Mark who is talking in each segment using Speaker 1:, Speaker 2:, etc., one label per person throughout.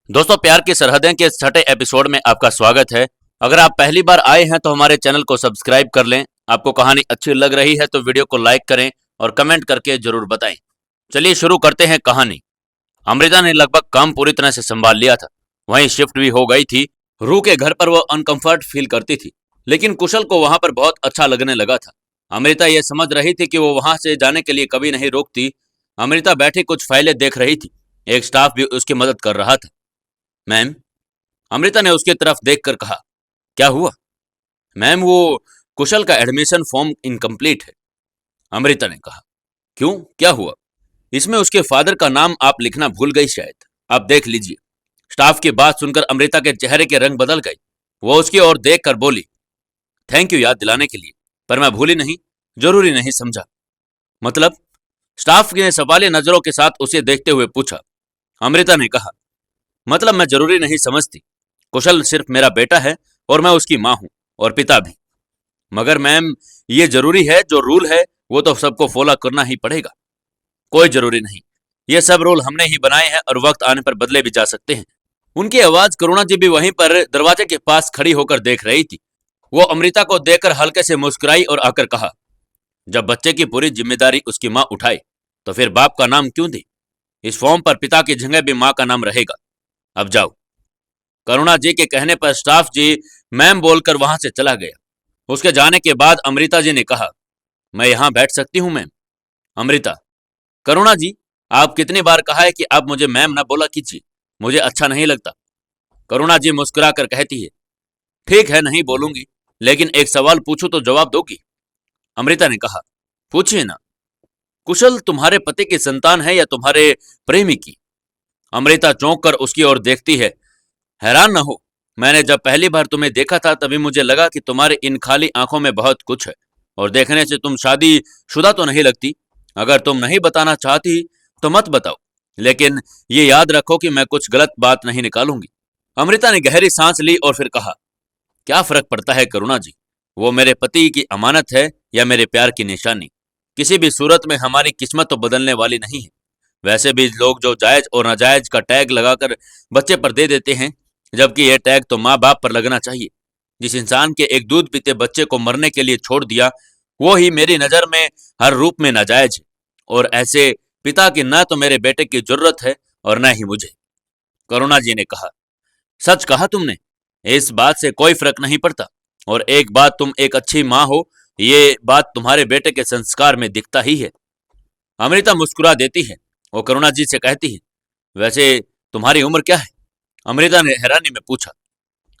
Speaker 1: दोस्तों, प्यार की सरहदें के छठे एपिसोड में आपका स्वागत है। अगर आप पहली बार आए हैं तो हमारे चैनल को सब्सक्राइब कर लें। आपको कहानी अच्छी लग रही है तो वीडियो को लाइक करें और कमेंट करके जरूर बताएं। चलिए शुरू करते हैं कहानी। अमृता ने लगभग काम पूरी तरह से संभाल लिया था। वहीं शिफ्ट भी हो गई थी। रू के घर पर वो अनकंफर्ट फील करती थी, लेकिन कुशल को वहां पर बहुत अच्छा लगने लगा था। अमृता ये समझ रही थी कि वो वहां से जाने के लिए कभी नहीं रोकती। अमृता बैठी कुछ फाइलें देख रही थी। एक स्टाफ भी उसकी मदद कर रहा था। मैम, अमृता ने उसकी तरफ देखकर कहा, क्या हुआ? मैम, वो कुशल का एडमिशन फॉर्म इनकम्प्लीट है। अमृता ने कहा, क्यों, क्या हुआ? इसमें उसके फादर का नाम आप लिखना भूल गई शायद। आप देख लीजिए। स्टाफ की बात सुनकर अमृता के चेहरे के रंग बदल गए। वो उसकी ओर देखकर बोली, थैंक यू याद दिलाने के लिए, पर मैं भूली नहीं, जरूरी नहीं समझा। मतलब? स्टाफ ने सवालिया नजरों के साथ उसे देखते हुए पूछा। अमृता ने कहा, मतलब मैं जरूरी नहीं समझती। कुशल सिर्फ मेरा बेटा है और मैं उसकी मां हूं और पिता भी। मगर मैम, ये जरूरी है, जो रूल है वो तो सबको फॉलो करना ही पड़ेगा। कोई जरूरी नहीं, ये सब रूल हमने ही बनाए हैं और वक्त आने पर बदले भी जा सकते हैं। उनकी आवाज करुणा जी भी वहीं पर दरवाजे के पास खड़ी होकर देख रही थी। वो अमृता को देखकर हल्के से मुस्कुराई और आकर कहा, जब बच्चे की पूरी जिम्मेदारी उसकी मां उठाए तो फिर बाप का नाम क्यों दे? इस फॉर्म पर पिता की जगह भी मां का नाम रहेगा। अब जाओ। करुणा जी के कहने पर स्टाफ जी मैम बोलकर वहां से चला गया। उसके जाने के बाद अमृता जी ने कहा, मैं यहां बैठ सकती हूं मैम? अमृता, करुणा जी, आप कितनी बार कहा है कि आप मुझे मैम ना बोला कीजिए, मुझे अच्छा नहीं लगता। करुणा जी मुस्कुरा कर कहती है, ठीक है, नहीं बोलूंगी, लेकिन एक सवाल पूछूं तो जवाब दोगी? अमृता ने कहा, पूछिए ना। कुशल तुम्हारे पति की संतान है या तुम्हारे प्रेमी की? अमृता चौंक कर उसकी ओर देखती है। हैरान न हो, मैंने जब पहली बार तुम्हें देखा था तभी मुझे लगा कि तुम्हारी इन खाली आंखों में बहुत कुछ है, और देखने से तुम शादी शुदा तो नहीं लगती। अगर तुम नहीं बताना चाहती तो मत बताओ, लेकिन ये याद रखो कि मैं कुछ गलत बात नहीं निकालूंगी। अमृता ने गहरी सांस ली और फिर कहा, क्या फर्क पड़ता है करुणा जी? वो मेरे पति की अमानत है या मेरे प्यार की निशानी। किसी भी सूरत में हमारी किस्मत तो बदलने वाली नहीं है। वैसे भी लोग जो जायज और नाजायज का टैग लगाकर बच्चे पर दे देते हैं, जबकि यह टैग तो माँ बाप पर लगना चाहिए। जिस इंसान के एक दूध पीते बच्चे को मरने के लिए छोड़ दिया, वो ही मेरी नजर में हर रूप में नाजायज है, और ऐसे पिता की न तो मेरे बेटे की जरूरत है और न ही मुझे। करुणा जी ने कहा, सच कहा तुमने, इस बात से कोई फर्क नहीं पड़ता। और एक बात, तुम एक अच्छी माँ हो, ये बात तुम्हारे बेटे के संस्कार में दिखता ही है। अमृता मुस्कुरा देती है। वो करुणा जी से कहती है, वैसे तुम्हारी उम्र क्या है? अमृता ने हैरानी में पूछा।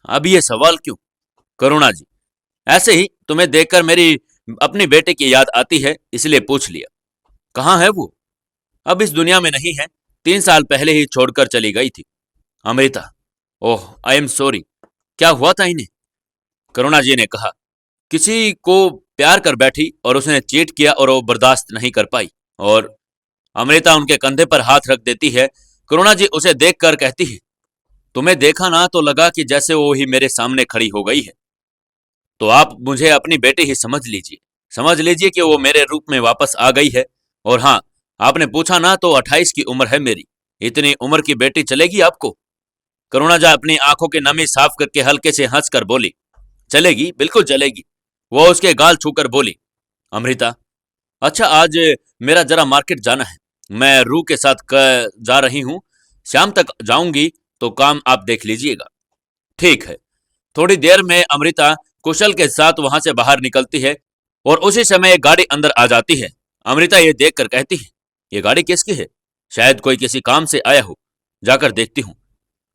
Speaker 1: अब ये सवाल क्यों? करुणा जी, ऐसे ही तुम्हें देखकर मेरी अपनी बेटे की याद आती है, इसलिए पूछ लिया। कहाँ है वो? अब इस दुनिया में नहीं है, 3 साल पहले ही छोड़कर चली गई थी। अमृता, ओह आई एम सॉरी, क्या हुआ था इन्हें? करुणा जी ने कहा, किसी को प्यार कर बैठी और उसने चीट किया और वो बर्दाश्त नहीं कर पाई। और अमृता उनके कंधे पर हाथ रख देती है। करुणा जी उसे देखकर कहती है, तुम्हें देखा ना तो लगा कि जैसे वो ही मेरे सामने खड़ी हो गई है। तो आप मुझे अपनी बेटी ही समझ लीजिए कि वो मेरे रूप में वापस आ गई है। और हाँ, आपने पूछा ना तो 28 की उम्र है मेरी। इतनी उम्र की बेटी चलेगी आपको? करुणा जी अपनी आंखों की नमी साफ करके हल्के से हंसकर बोली, चलेगी, बिल्कुल चलेगी। वो उसके गाल छूकर बोली, अमृता, अच्छा आज मेरा जरा मार्केट जाना है, मैं रू के साथ जा रही हूँ, शाम तक जाऊंगी, तो काम आप देख लीजिएगा। ठीक है। थोड़ी देर में अमृता कुशल के साथ वहां से बाहर निकलती है और उसी समय एक गाड़ी अंदर आ जाती है। अमृता ये देखकर कहती है, ये गाड़ी किसकी है? शायद कोई किसी काम से आया हो, जाकर देखती हूँ।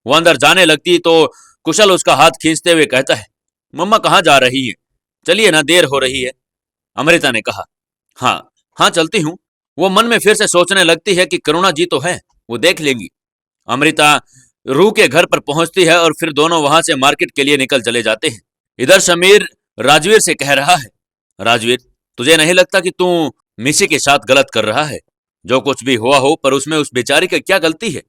Speaker 1: वो अंदर जाने लगती तो कुशल उसका हाथ खींचते हुए कहता है, मम्मा कहाँ जा रही है? चलिए ना, देर हो रही है। अमृता ने कहा, हाँ हाँ, चलती हूँ। वो मन में फिर से सोचने लगती है कि करुणा जी तो है, वो देख लेंगी। अमृता रू के घर पर पहुंचती है और फिर दोनों वहां से मार्केट के लिए निकल चले जाते हैं। इधर समीर राजवीर से कह रहा है, राजवीर, तुझे नहीं लगता कि तू मिसी के साथ गलत कर रहा है? जो कुछ भी हुआ हो, पर उसमें उस बेचारी की क्या गलती है?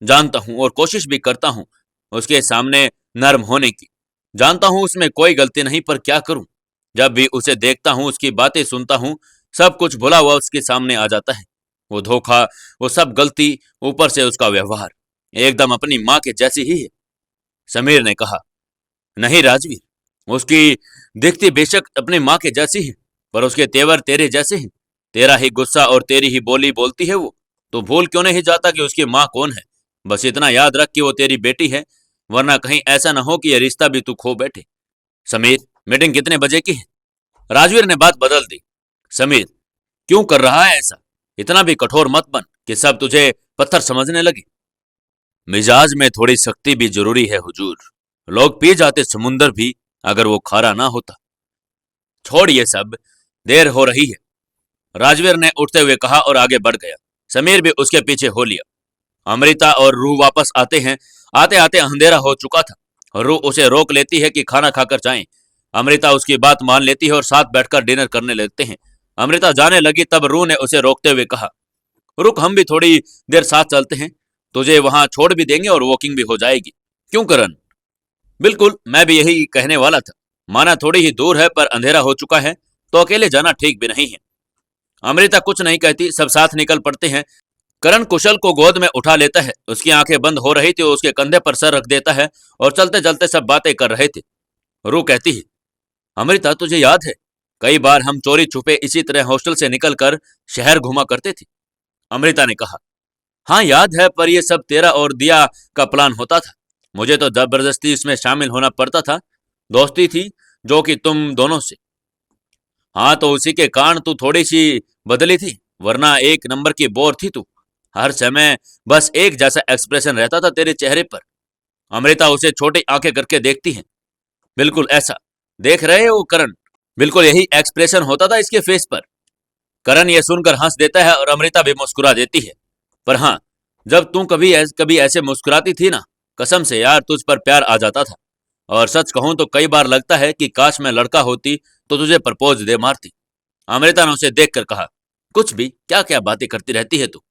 Speaker 1: जानता हूं और कोशिश भी करता हूं उसके सामने नर्म होने की। जानता हूं उसमें कोई गलती नहीं, पर क्या करूं? जब भी उसे देखता हूं, उसकी बातें सुनता हूं, सब कुछ भुला हुआ उसके सामने आ जाता है। वो धोखा, वो सब गलती, ऊपर से उसका व्यवहार। एकदम अपनी माँ के जैसी ही है। समीर ने कहा, नहीं राजवीर, उसकी दिखती बेशक अपनी माँ के जैसी है, पर उसके तेवर तेरे जैसे हैं। तेरा ही गुस्सा और तेरी ही बोली बोलती है वो। तो भूल क्यों नहीं जाता कि उसकी माँ कौन है? बस इतना याद रख कि वो तेरी बेटी है, वरना कहीं ऐसा ना हो कि यह रिश्ता भी तू खो बैठे। समीर, मीटिंग कितने बजे की है? राजवीर ने बात बदल दी। समीर, क्यों कर रहा है ऐसा? इतना भी कठोर मत बन कि सब तुझे पत्थर समझने लगे। मिजाज में थोड़ी सख्ती भी जरूरी है हुजूर। लोग पी जाते समुंदर भी, अगर वो खारा ना होता। छोड़ ये सब, देर हो रही है, राजवीर ने उठते हुए कहा और आगे बढ़ गया। समीर भी उसके पीछे हो लिया। अमृता और रूह वापस आते हैं। आते आते अंधेरा हो चुका था। रूह उसे रोक लेती है कि खाना खाकर जाएं। अमृता उसकी बात मान लेती है और साथ बैठकर डिनर करने लगते हैं। अमृता जाने लगी तब रूह ने उसे रोकते हुए कहा, रुक, हम भी थोड़ी देर साथ चलते हैं। तुझे वहां छोड़ भी देंगे और वॉकिंग भी हो जाएगी। क्यों करण? बिल्कुल, मैं भी यही कहने वाला था। माना थोड़ी ही दूर है, पर अंधेरा हो चुका है तो अकेले जाना ठीक भी नहीं है। अमृता कुछ नहीं कहती, सब साथ निकल पड़ते हैं। करण कुशल को गोद में उठा लेता है। उसकी आंखें बंद हो रही थी, उसके कंधे पर सर रख देता है और चलते चलते सब बातें कर रहे थे। रू कहती है, अमृता तुझे याद है, कई बार हम चोरी छुपे इसी तरह हॉस्टल से निकलकर शहर घुमा करते थे। अमृता ने कहा, हाँ याद है, पर यह सब तेरा और दिया का प्लान होता था। मुझे तो जबरदस्ती इसमें शामिल होना पड़ता था। दोस्ती थी जो कि तुम दोनों से। हाँ, तो उसी के कारण तू थोड़ी सी बदली थी, वरना एक नंबर की बोर थी तू। हर समय बस एक जैसा एक्सप्रेशन रहता था तेरे चेहरे पर। अमृता उसे छोटी आंखें करके देखती है। बिल्कुल ऐसा देख रहे हो करण, बिल्कुल यही एक्सप्रेशन होता था इसके फेस पर। करण यह सुनकर हंस देता है और अमृता भी मुस्कुरा देती है। पर हाँ, जब तू कभी ऐसे मुस्कुराती थी ना, कसम से यार तुझ पर प्यार आ जाता था। और सच कहूं तो कई बार लगता है कि काश मैं लड़का होती तो तुझे प्रपोज दे मारती। अमृता ने उसे देखकर कहा, कुछ भी क्या क्या बातें करती रहती है तू।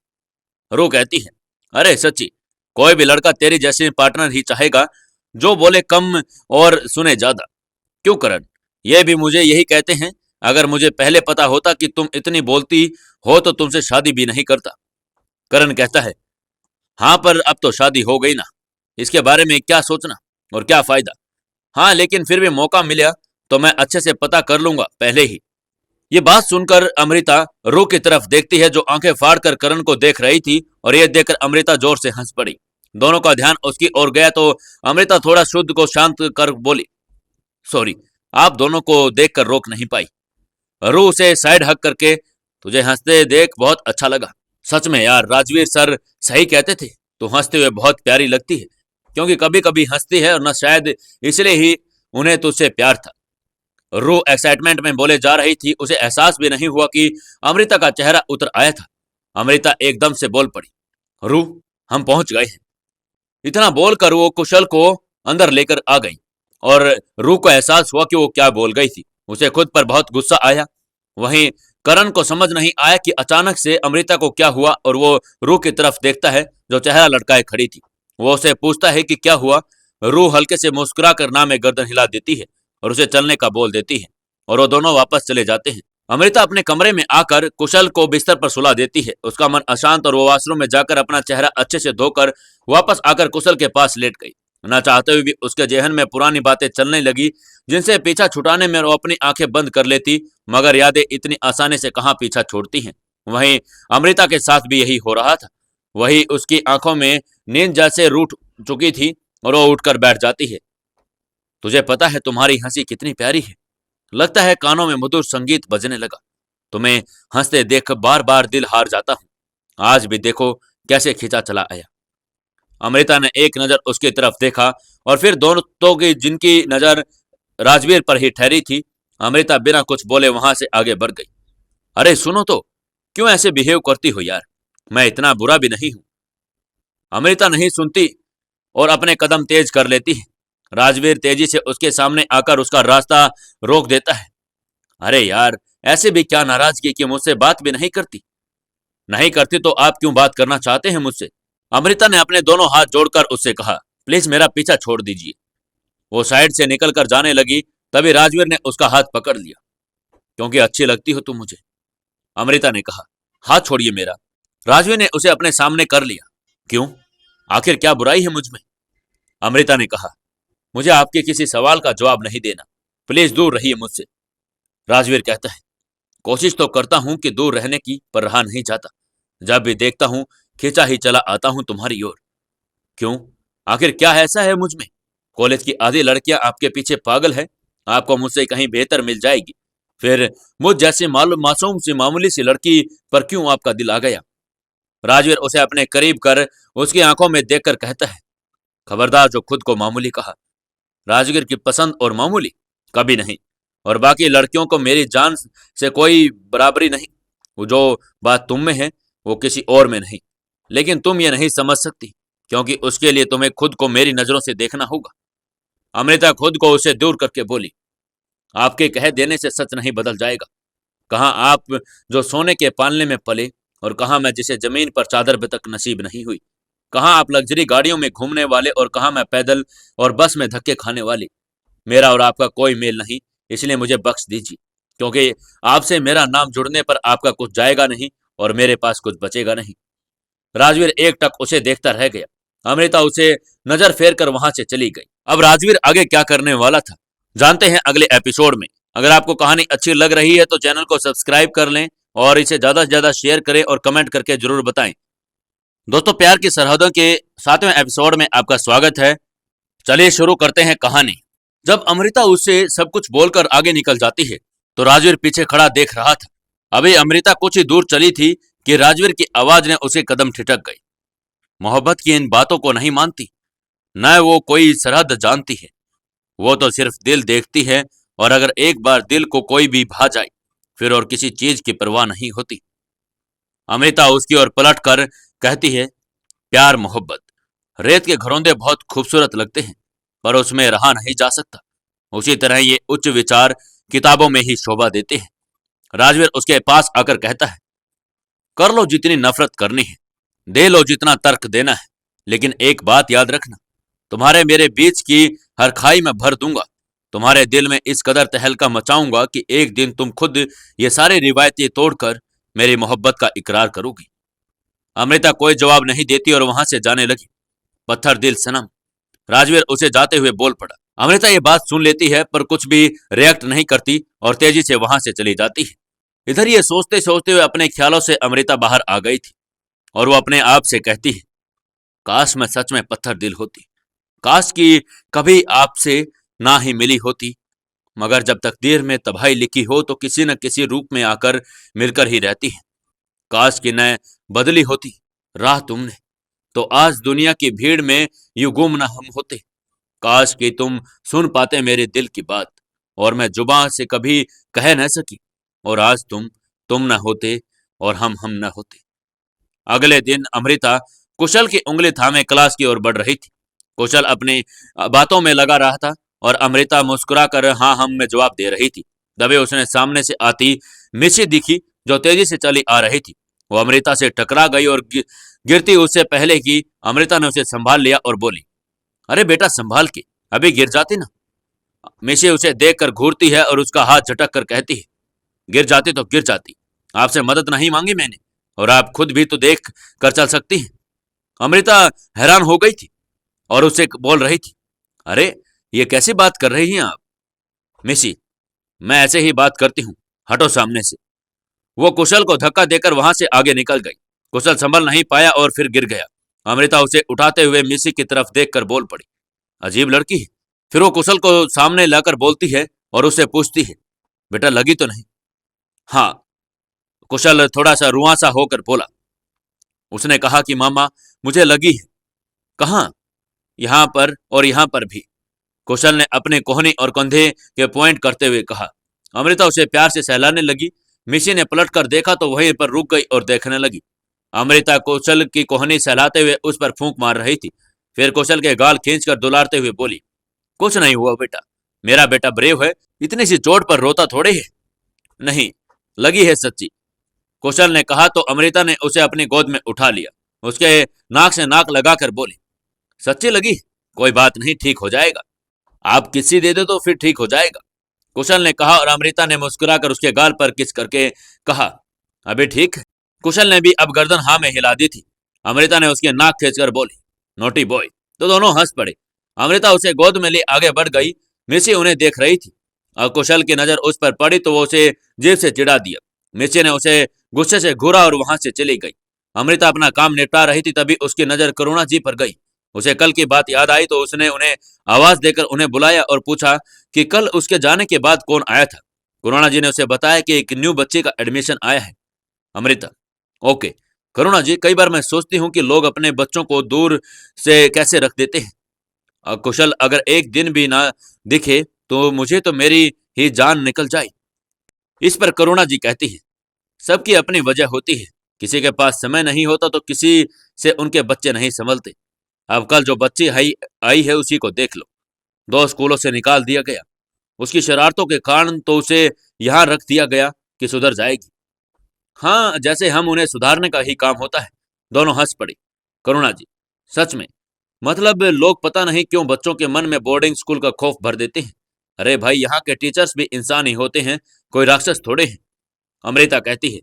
Speaker 1: रू कहती है, अरे सच्ची, कोई भी लड़का तेरी जैसी पार्टनर ही चाहेगा, जो बोले कम और सुने ज्यादा। क्यों करण? ये भी मुझे यही कहते हैं। अगर मुझे पहले पता होता कि तुम इतनी बोलती हो तो तुमसे शादी भी नहीं करता। करण कहता है, हाँ पर अब तो शादी हो गई ना, इसके बारे में क्या सोचना और क्या फायदा। हाँ, लेकिन फिर भी मौका मिला तो मैं अच्छे से पता कर लूंगा पहले ही। ये बात सुनकर अमृता रू की तरफ देखती है, जो आंखें फाड़ कर करण को देख रही थी, और यह देखकर अमृता जोर से हंस पड़ी। दोनों का ध्यान उसकी ओर गया तो अमृता थोड़ा शुद्ध को शांत कर बोली, सॉरी, आप दोनों को देखकर रोक नहीं पाई। रू उसे साइड हक करके, तुझे हंसते देख बहुत अच्छा लगा। सच में यार, राजवीर सर सही कहते थे, तू हंसते हुए बहुत प्यारी लगती है। क्योंकि कभी कभी हंसती है, और न शायद इसलिए ही उन्हें तुझसे प्यार था। रू एक्साइटमेंट में बोले जा रही थी, उसे एहसास भी नहीं हुआ कि अमृता का चेहरा उतर आया था। अमृता एकदम से बोल पड़ी, रू, हम पहुंच गए हैं। इतना बोलकर वो कुशल को अंदर लेकर आ गई, और रू को एहसास हुआ कि वो क्या बोल गई थी। उसे खुद पर बहुत गुस्सा आया। वहीं करण को समझ नहीं आया कि अचानक से अमृता को क्या हुआ, और वो रू की तरफ देखता है जो चेहरा लटकाए खड़ी थी। वो उसे पूछता है कि क्या हुआ। रू हल्के से मुस्कुरा कर ना में गर्दन हिला देती है और उसे चलने का बोल देती है, और वो दोनों वापस चले जाते हैं। अमृता अपने कमरे में आकर कुशल को बिस्तर पर सुला देती है। उसका मन अशांत, और वो वॉशरूम में जाकर अपना चेहरा अच्छे से धोकर वापस आकर कुशल के पास लेट गई। न चाहते हुए भी उसके जेहन में पुरानी बातें चलने लगी, जिनसे पीछा छुड़ाने में वो अपनी आंखें बंद कर लेती, मगर यादें इतनी आसानी से कहाँ पीछा छोड़ती हैं। वहीं अमृता के साथ भी यही हो रहा था। वही उसकी आंखों में नींद जैसे रूठ चुकी थी, और वो उठकर बैठ जाती है। तुझे पता है तुम्हारी हंसी कितनी प्यारी है। लगता है कानों में मधुर संगीत बजने लगा। तुम्हें हंसते देख बार बार दिल हार जाता हूं। आज भी देखो कैसे खींचा चला आया। अमृता ने एक नजर उसकी तरफ देखा, और फिर दोनों की जिनकी नजर राजवीर पर ही ठहरी थी, अमृता बिना कुछ बोले वहां से आगे बढ़ गई। अरे सुनो तो, क्यों ऐसे बिहेव करती हो यार? मैं इतना बुरा भी नहीं हूं। अमृता नहीं सुनती और अपने कदम तेज कर लेती है। राजवीर तेजी से उसके सामने आकर उसका रास्ता रोक देता है। अरे यार, ऐसे भी क्या नाराजगी कि मुझसे बात भी नहीं करती? नहीं करती तो आप क्यों बात करना चाहते हैं मुझसे? अमृता ने अपने दोनों हाथ जोड़कर उससे कहा, प्लीज मेरा पीछा छोड़ दीजिए। वो साइड से निकलकर जाने लगी, तभी राजवीर ने उसका हाथ पकड़ लिया। क्योंकि अच्छी लगती हो तुम मुझे, अमृता ने कहा। हाथ छोड़िए मेरा। राजवीर ने उसे अपने सामने कर लिया। क्यों? आखिर क्या बुराई है मुझ में? अमृता ने कहा, मुझे आपके किसी सवाल का जवाब नहीं देना, प्लीज दूर रहिए मुझसे। राजवीर कहता है, कोशिश तो करता हूं कि दूर रहने की, पर रहा नहीं जाता। जब भी देखता हूं खींचा ही चला आता हूं तुम्हारी ओर। क्यों? आखिर क्या ऐसा है मुझ में? कॉलेज की आधी लड़कियां आपके पीछे पागल है, आपको मुझसे कहीं बेहतर मिल जाएगी, फिर मुझ जैसी मालूम मासूम सी मामूली सी लड़की पर क्यों आपका दिल आ गया? राजवीर उसे अपने करीब कर उसकी आंखों में देखकर कहता है, खबरदार जो खुद को मामूली कहा। राजवीर की पसंद और मामूली कभी नहीं, और बाकी लड़कियों को मेरी जान से कोई बराबरी नहीं। वो जो बात तुम में है वो किसी और में नहीं, लेकिन तुम ये नहीं समझ सकती, क्योंकि उसके लिए तुम्हें खुद को मेरी नजरों से देखना होगा। अमृता खुद को उसे दूर करके बोली, आपके कह देने से सच नहीं बदल जाएगा। कहाँ आप जो सोने के पालने में पले, और कहाँ मैं जिसे जमीन पर चादर भी तक नसीब नहीं हुई। कहाँ आप लग्जरी गाड़ियों में घूमने वाले, और कहाँ मैं पैदल और बस में धक्के खाने वाली। मेरा और आपका कोई मेल नहीं, इसलिए मुझे बख्श दीजिए, क्योंकि आपसे मेरा नाम जुड़ने पर आपका कुछ जाएगा नहीं और मेरे पास कुछ बचेगा नहीं। राजवीर एकटक उसे देखता रह गया। अमृता उसे नजर फेर कर वहां से चली गई। अब राजवीर आगे क्या करने वाला था, जानते हैं अगले एपिसोड में। अगर आपको कहानी अच्छी लग रही है तो चैनल को सब्सक्राइब कर लें और इसे ज्यादा से ज्यादा शेयर करें और कमेंट करके जरूर बताएं। दोस्तों, प्यार की सरहदों के 7वें एपिसोड में आपका स्वागत है। चलिए शुरू करते हैं कहानी। जब अमृता उससे सब कुछ बोलकर आगे निकल जाती है तो राजवीर पीछे खड़ा देख रहा था। अभी अमृता कुछ ही दूर चली थी कि राजवीर की आवाज ने उसके कदम ठिठक गई। मोहब्बत की इन बातों को नहीं मानती, न वो कोई सरहद जानती है। वो तो सिर्फ दिल देखती है, और अगर एक बार दिल को कोई भी भा जाए फिर और किसी चीज की परवाह नहीं होती। अमृता उसकी ओर पलट कर कहती है, प्यार मोहब्बत रेत के घरौंदे बहुत खूबसूरत लगते हैं, पर उसमें रहा नहीं जा सकता। उसी तरह ये उच्च विचार किताबों में ही शोभा देते हैं। राजवीर उसके पास आकर कहता है, कर लो जितनी नफरत करनी है, दे लो जितना तर्क देना है, लेकिन एक बात याद रखना, तुम्हारे मेरे बीच की हर खाई में भर दूंगा। तुम्हारे दिल में इस कदर तहलका मचाऊंगा कि एक दिन तुम खुद ये सारी रिवायतें तोड़कर मेरी मोहब्बत का इकरार करोगी। अमृता कोई जवाब नहीं देती और वहां से जाने लगी। पत्थर दिल सनम। राजवीर उसे जाते हुए बोल पड़ा। अमृता ये बात सुन लेती है पर कुछ भी रिएक्ट नहीं करती और तेजी से वहां से चली जाती है। इधर ये सोचते सोचते हुए अपने ख्यालों से अमृता बाहर आ गई थी और वो अपने आप से कहती है, काश मैं सच में पत्थर दिल होती, काश की कभी आपसे ना ही मिली होती, मगर जब तकदीर में तबाही लिखी हो तो किसी न किसी रूप में आकर मिलकर ही रहती है। काश की न बदली होती राह तुमने, तो आज दुनिया की भीड़ में यूं गुम न हम होते। काश कि तुम सुन पाते मेरे दिल की बात, और मैं जुबान से कभी कह न सकी, और आज तुम न होते और हम न होते। अगले दिन अमृता कुशल की उंगली थामे क्लास की ओर बढ़ रही थी। कुशल अपनी बातों में लगा रहा था और अमृता मुस्कुराकर हाँ हम में जवाब दे रही थी। तभी उसने सामने से आती मिशी दिखी जो तेजी से चली आ रही थी। वो अमृता से टकरा गई और गिरती उससे पहले कि अमृता ने उसे संभाल लिया और बोली, अरे बेटा संभाल के, अभी गिर जाती ना। मिशी उसे देखकर घूरती है और उसका हाथ झटक कर कहती है, गिर जाती तो गिर जाती, आपसे मदद नहीं मांगी मैंने, और आप खुद भी तो देख कर चल सकती हैं। अमृता हैरान हो गई थी और उसे बोल रही थी, अरे ये कैसी बात कर रही हैं आप? मिशी, मैं ऐसे ही बात करती हूँ, हटो सामने से। वो कुशल को धक्का देकर वहां से आगे निकल गई। कुशल संभल नहीं पाया और फिर गिर गया। अमृता उसे उठाते हुए मिशी की तरफ देखकर बोल पड़ी, अजीब लड़की है। फिर वो कुशल को सामने लाकर बोलती है और उससे पूछती है, बेटा लगी तो नहीं? हाँ, कुशल थोड़ा सा रुआंसा होकर बोला। उसने कहा कि मामा मुझे लगी है। कहाँ? यहां पर और यहां पर भी। कुशल ने अपने कोहनी और कंधे के पॉइंट करते हुए कहा। अमृता उसे प्यार से सहलाने लगी। मिशी ने पलट कर देखा तो वहीं पर रुक गई और देखने लगी। अमृता कुशल की कोहनी सहलाते हुए उस पर फूंक मार रही थी। फिर कुशल के गाल खींचकर दुलारते हुए बोली, कुछ नहीं हुआ बेटा, मेरा बेटा ब्रेव है, इतनी सी चोट पर रोता थोड़े है। नहीं, लगी है सच्ची, कुशल ने कहा तो अमृता ने उसे अपनी गोद में उठा लिया। उसके नाक से नाक लगाकर बोली, सच्ची लगी? कोई बात नहीं, ठीक हो जाएगा। आप किसी दे दो तो फिर ठीक हो जाएगा, कुशल ने कहा और अमृता ने मुस्कुराकर उसके गाल पर किस करके कहा, अभी ठीक है। कुशल ने भी अब गर्दन हाँ में हिला दी थी। अमृता ने उसकी नाक खींचकर बोली, नोटी बॉय। तो दोनों हंस पड़े। अमृता उसे गोद में ले आगे बढ़ गई। मिसी उन्हें देख रही थी और कुशल की नजर उस पर पड़ी तो वो उसे जेब से चिढ़ा दिया। मिसी ने उसे गुस्से से घूरा और वहां से चली गई। अमृता अपना काम निपटा रही थी, तभी उसकी नजर करुणा जी पर गई। उसे कल की बात याद आई तो उसने उन्हें आवाज देकर उन्हें बुलाया और पूछा कि कल उसके जाने के बाद कौन आया था। करुणा जी ने उसे बताया कि एक न्यू बच्चे का एडमिशन आया है। अमृता, ओके। करुणा जी, कई बार मैं सोचती हूँ कि लोग अपने बच्चों को दूर से कैसे रख देते हैं। कुशल अगर एक दिन भी ना दिखे तो मुझे तो मेरी ही जान निकल जाए। इस पर करुणा जी कहती है, सबकी अपनी वजह होती है। किसी के पास समय नहीं होता तो किसी से उनके बच्चे नहीं संभलते। अब कल जो बच्ची आई आई है उसी को देख लो। 2 स्कूलों से निकाल दिया गया। उसकी शरारतों के कारण तो उसे यहाँ रख दिया गया कि सुधर जाएगी। हाँ, जैसे हम उन्हें सुधारने का ही काम होता है। दोनों हंस पड़ी। करुणा जी, सच में, मतलब लोग पता नहीं क्यों बच्चों के मन में बोर्डिंग स्कूल का खौफ भर देते हैं। अरे भाई, यहाँ के टीचर्स भी इंसान ही होते हैं, कोई राक्षस थोड़े हैं। अमृता कहती है,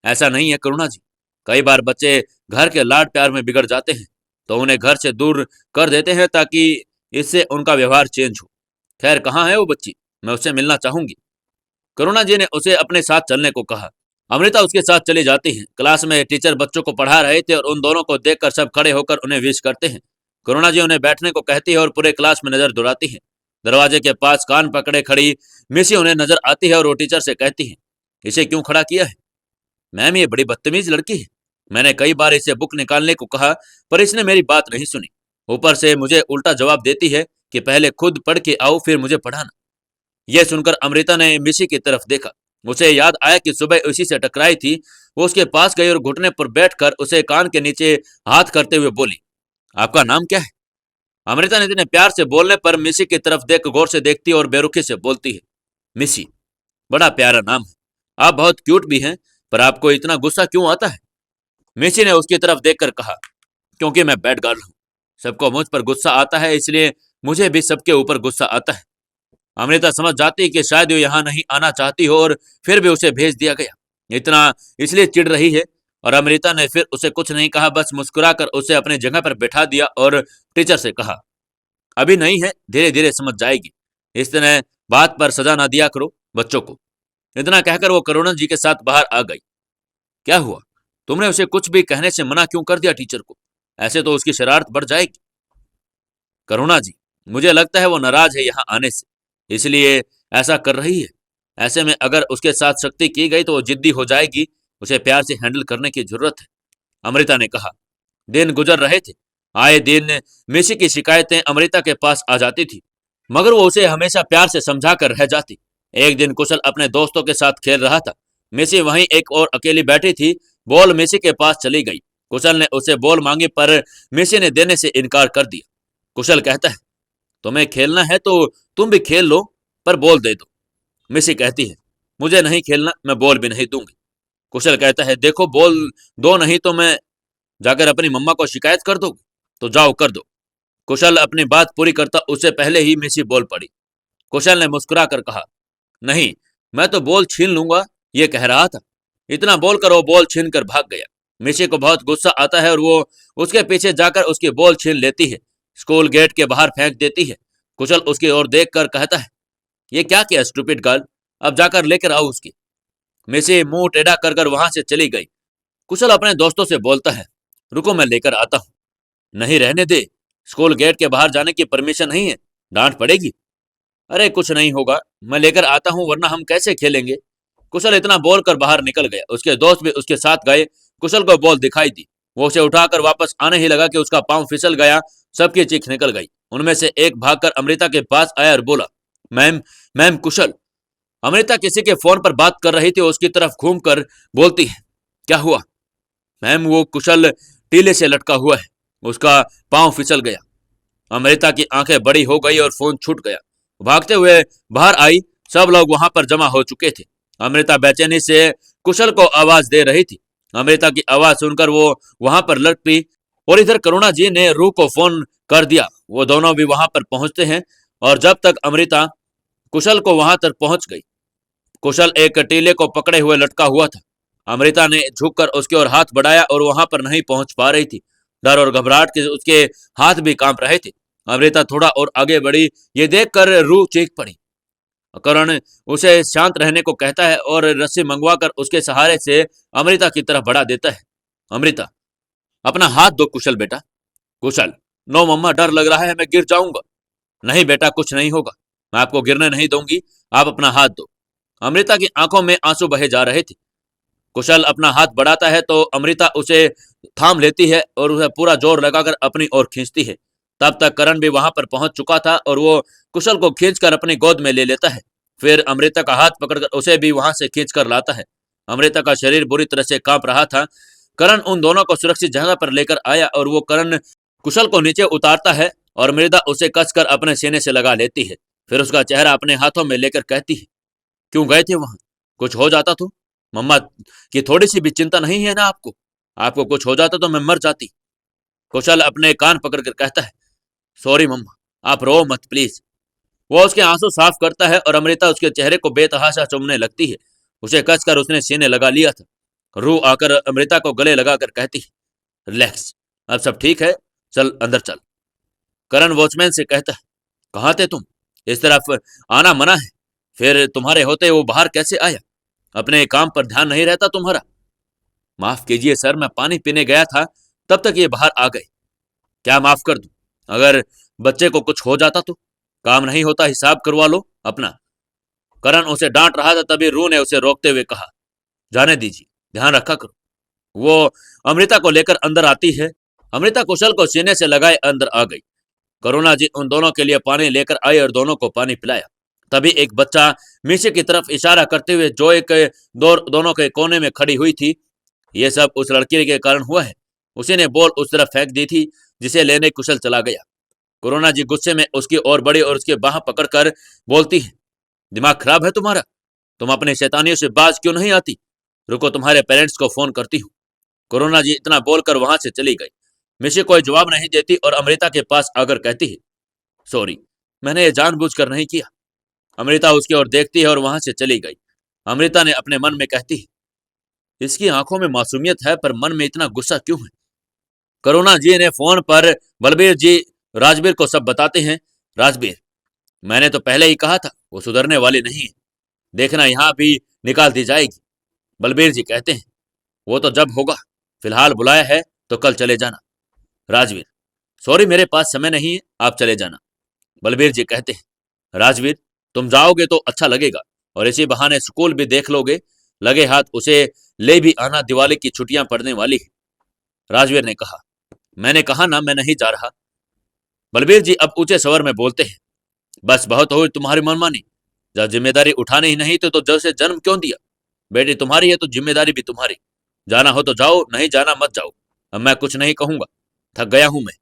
Speaker 1: ऐसा नहीं है करुणा जी। कई बार बच्चे घर के लाड प्यार में बिगड़ जाते हैं तो उन्हें घर से दूर कर देते हैं ताकि इससे उनका व्यवहार चेंज हो। खैर, कहाँ है वो बच्ची? मैं उससे मिलना चाहूंगी। करुणा जी ने उसे अपने साथ चलने को कहा। अमृता उसके साथ चली जाती है। क्लास में टीचर बच्चों को पढ़ा रहे थे और उन दोनों को देखकर सब खड़े होकर उन्हें विश करते हैं। करुणा जी उन्हें बैठने को कहती है और पूरे क्लास में नजर दौड़ाती है। दरवाजे के पास कान पकड़े खड़ी मिसी उन्हें नजर आती है और वो टीचर से कहती है, इसे क्यों खड़ा किया है? मैम, ये बड़ी बदतमीज लड़की है। मैंने कई बार इसे बुक निकालने को कहा पर इसने मेरी बात नहीं सुनी। ऊपर से मुझे उल्टा जवाब देती है कि पहले खुद पढ़ के आओ फिर मुझे पढ़ाना। यह सुनकर अमृता ने मिसी की तरफ देखा। उसे याद आया कि सुबह उसी से टकराई थी। वो उसके पास गई और घुटने पर बैठकर उसे कान के नीचे हाथ करते हुए बोली, आपका नाम क्या है? अमृता ने इतने प्यार से बोलने पर मिसी की तरफ देख गौर से देखती और बेरुखी से बोलती है, मिसी, बड़ा प्यारा नाम है। आप बहुत क्यूट भी हैं, पर आपको इतना गुस्सा क्यों आता है? मिसी ने उसकी तरफ देखकर कहा, क्योंकि मैं बैड गर्ल हूं। सबको मुझ पर गुस्सा आता है, इसलिए मुझे भी सबके ऊपर गुस्सा आता है। अमृता समझ जाती कि शायद वो यहाँ नहीं आना चाहती हो और फिर भी उसे भेज दिया गया। इतना इसलिए चिढ़ रही है। और अमृता ने फिर उसे कुछ नहीं कहा, बस मुस्कुराकर उसे अपनी जगह पर बैठा दिया और टीचर से कहा, अभी नहीं है, धीरे धीरे समझ जाएगी। इस तरह बात पर सजा ना दिया करो बच्चों को। इतना कहकर वो करुणा जी के साथ बाहर आ गई। क्या हुआ? तुमने उसे कुछ भी कहने से मना क्यों कर दिया टीचर को? ऐसे तो उसकी शरारत बढ़ जाएगी। करुणा जी, मुझे लगता है वो नाराज है यहाँ आने से, इसलिए ऐसा कर रही है। ऐसे में अगर उसके साथ सख्ती की गई तो वो जिद्दी हो जाएगी। उसे प्यार से हैंडल करने की जरूरत है। अमृता ने कहा। दिन गुजर रहे थे। आए दिन मिसी की शिकायतें अमृता के पास आ जाती थी, मगर वो उसे हमेशा प्यार से समझा कर रह जाती। एक दिन कुशल अपने दोस्तों के साथ खेल रहा था। मिसी वहीं एक और अकेली बैठी थी। बॉल मिसी के पास चली गई। कुशल ने उसे बॉल मांगी पर मिसी ने देने से इनकार कर दिया। कुशल कहता है, तुम्हें खेलना है तो तुम भी खेल लो, पर बॉल दे दो। मिसी कहती है, मुझे नहीं खेलना, मैं बॉल भी नहीं दूंगी। कुशल कहता है, देखो बॉल दो नहीं तो मैं जाकर अपनी मम्मा को शिकायत कर दोगे, तो जाओ कर दो। कुशल अपनी बात पूरी करता उससे पहले ही मिसी बोल पड़ी। कुशल ने मुस्कुरा कर कहा, नहीं, मैं तो बॉल छीन लूंगा, ये कह रहा था। इतना बोलकर वो बॉल छीन कर भाग गया। मिसी को बहुत गुस्सा आता है और वो उसके पीछे जाकर उसकी बॉल छीन लेती है, स्कूल गेट के बाहर फेंक देती है। कुशल उसकी ओर देखकर कहता है, ये क्या किया स्टूपिड गर्ल, अब जाकर लेकर आओ उसकी। मिसी मुंह टेढ़ा कर कर वहां से चली गई। कुशल अपने दोस्तों से बोलता है, रुको मैं लेकर आता हूँ। नहीं, रहने दे, स्कूल गेट के बाहर जाने की परमिशन नहीं है, डांट पड़ेगी। अरे कुछ नहीं होगा, मैं लेकर आता हूँ, वरना हम कैसे खेलेंगे। कुशल इतना बोलकर बाहर निकल गया। उसके दोस्त भी उसके साथ गए। कुशल को बॉल दिखाई दी। वो उसे उठाकर वापस आने ही लगा कि उसका पांव फिसल गया। सबकी चीख निकल गई। उनमें से एक भागकर अमृता के पास आया और बोला, मैम, मैम कुशल। अमृता किसी के फोन पर बात कर रही थी। उसकी तरफ घूमकर बोलती है, क्या हुआ? मैम, वो कुशल टीले से लटका हुआ है, उसका पांव फिसल गया। अमृता की आंखें बड़ी हो गई और फोन छूट गया। भागते हुए बाहर आई। सब लोग वहां पर जमा हो चुके थे। अमृता बेचैनी से कुशल को आवाज दे रही थी। अमृता की आवाज सुनकर वो वहां पर लट पी और इधर करुणा जी ने रूह को फोन कर दिया। वो दोनों भी वहां पर पहुंचते हैं और जब तक अमृता कुशल को वहां तक पहुंच गई। कुशल एक टीले को पकड़े हुए लटका हुआ था। अमृता ने झुककर उसकी ओर हाथ बढ़ाया और वहां पर नहीं पहुंच पा रही थी। डर और घबराहट के उसके हाथ भी कांप रहे थे। अमृता थोड़ा और आगे बढ़ी। ये देखकर रूह चीख पड़ी। करण उसे शांत रहने को कहता है और रस्सी मंगवाकर उसके सहारे से अमृता की तरफ बढ़ा देता है। अमृता, अपना हाथ दो कुशल बेटा। कुशल, नो मम्मा, डर लग रहा है, मैं गिर जाऊंगा। नहीं बेटा, कुछ नहीं होगा, मैं आपको गिरने नहीं दूंगी, आप अपना हाथ दो। अमृता की आंखों में आंसू बहे जा रहे थे। कुशल अपना हाथ बढ़ाता है तो अमृता उसे थाम लेती है और उसे पूरा जोर लगाकर अपनी ओर खींचती है। तब तक करण भी वहां पर पहुंच चुका था और वो कुशल को खींचकर अपनी गोद में ले लेता है। फिर अमृता का हाथ पकड़कर उसे भी वहां से खींचकर लाता है। अमृता का शरीर बुरी तरह से कांप रहा था। करण उन दोनों को सुरक्षित जगह पर लेकर आया और वो करण कुशल को नीचे उतारता है और मृदा उसे कसकर अपने सीने से लगा लेती है। फिर उसका चेहरा अपने हाथों में लेकर कहती है, क्यों गए थे वहां? कुछ हो जाता तो? मम्मा की थोड़ी सी भी चिंता नहीं है ना आपको? आपको कुछ हो जाता तो मैं मर जाती। कुशल अपने कान पकड़कर कहता है, सॉरी मम्मा, आप रो मत प्लीज। वो उसके आंसू साफ करता है और अमृता उसके चेहरे को बेतहाशा चूमने लगती है। उसे कसकर उसने सीने लगा लिया था। रूह आकर अमृता को गले लगाकर कहती है, रिलैक्स, अब सब ठीक है, चल अंदर चल। करण वॉचमैन से कहता है, कहाँ थे तुम? इस तरफ आना मना है। फिर तुम्हारे होते वो बाहर कैसे आया? अपने काम पर ध्यान नहीं रहता तुम्हारा? माफ कीजिए सर, मैं पानी पीने गया था, तब तक ये बाहर आ गए। क्या माफ कर दूं? अगर बच्चे को कुछ हो जाता तो? काम नहीं होता, हिसाब करवा लो अपना। करण उसे डांट रहा था, तभी रू ने उसे रोकते हुए कहा, जाने दीजिए, ध्यान रखा करो। वो अमृता को लेकर अंदर आती है। अमृता कुशल को सीने से लगाए अंदर आ गई। करुणा जी उन दोनों के लिए पानी लेकर आई और दोनों को पानी पिलाया। तभी एक बच्चा मीशे की तरफ इशारा करते हुए जो एक दोनों के कोने में खड़ी हुई थी, यह सब उस लड़की के कारण हुआ है। उसी ने बॉल उस तरफ फेंक दी थी जिसे लेने कुशल चला गया। करुणा जी गुस्से में उसकी ओर बढ़ी और उसकी बाह पकड़कर बोलती है, दिमाग खराब है तुम्हारा? तुम अपने शैतानियों से बाज क्यों नहीं आती? रुको, तुम्हारे पेरेंट्स को फोन करती हूँ। करुणा जी इतना बोलकर वहां से चली गई। मिशी कोई जवाब नहीं देती और अमृता के पास आकर कहती है, सॉरी, मैंने ये जानबूझकर नहीं किया। अमृता उसकी ओर देखती है और वहां से चली गई। अमृता ने अपने मन में कहती है, इसकी आंखों में मासूमियत है पर मन में इतना गुस्सा क्यों है? करुणा जी ने फोन पर बलबीर जी राजबीर को सब बताते हैं। राजबीर, मैंने तो पहले ही कहा था वो सुधरने वाली नहीं है, देखना यहाँ भी निकाल दी जाएगी। बलबीर जी कहते हैं, वो तो जब होगा, फिलहाल बुलाया है तो कल चले जाना। राजवीर, सॉरी मेरे पास समय नहीं है, आप चले जाना। बलबीर जी कहते हैं, राजवीर तुम जाओगे तो अच्छा लगेगा और इसी बहाने स्कूल भी देख लोगे। लगे हाथ उसे ले भी आना, दिवाली की छुट्टियां पड़ने वाली है। राजवीर ने कहा, मैंने कहा ना मैं नहीं जा रहा। बलबीर जी अब ऊंचे स्वर में बोलते हैं, बस बहुत हुई तुम्हारी मनमानी। जब जिम्मेदारी उठानी ही नहीं तो जैसे जन्म क्यों दिया? बेटी तुम्हारी है तो जिम्मेदारी भी तुम्हारी। जाना हो तो जाओ, नहीं जाना मत जाओ। अब मैं कुछ नहीं कहूंगा, थक गया हूं मैं।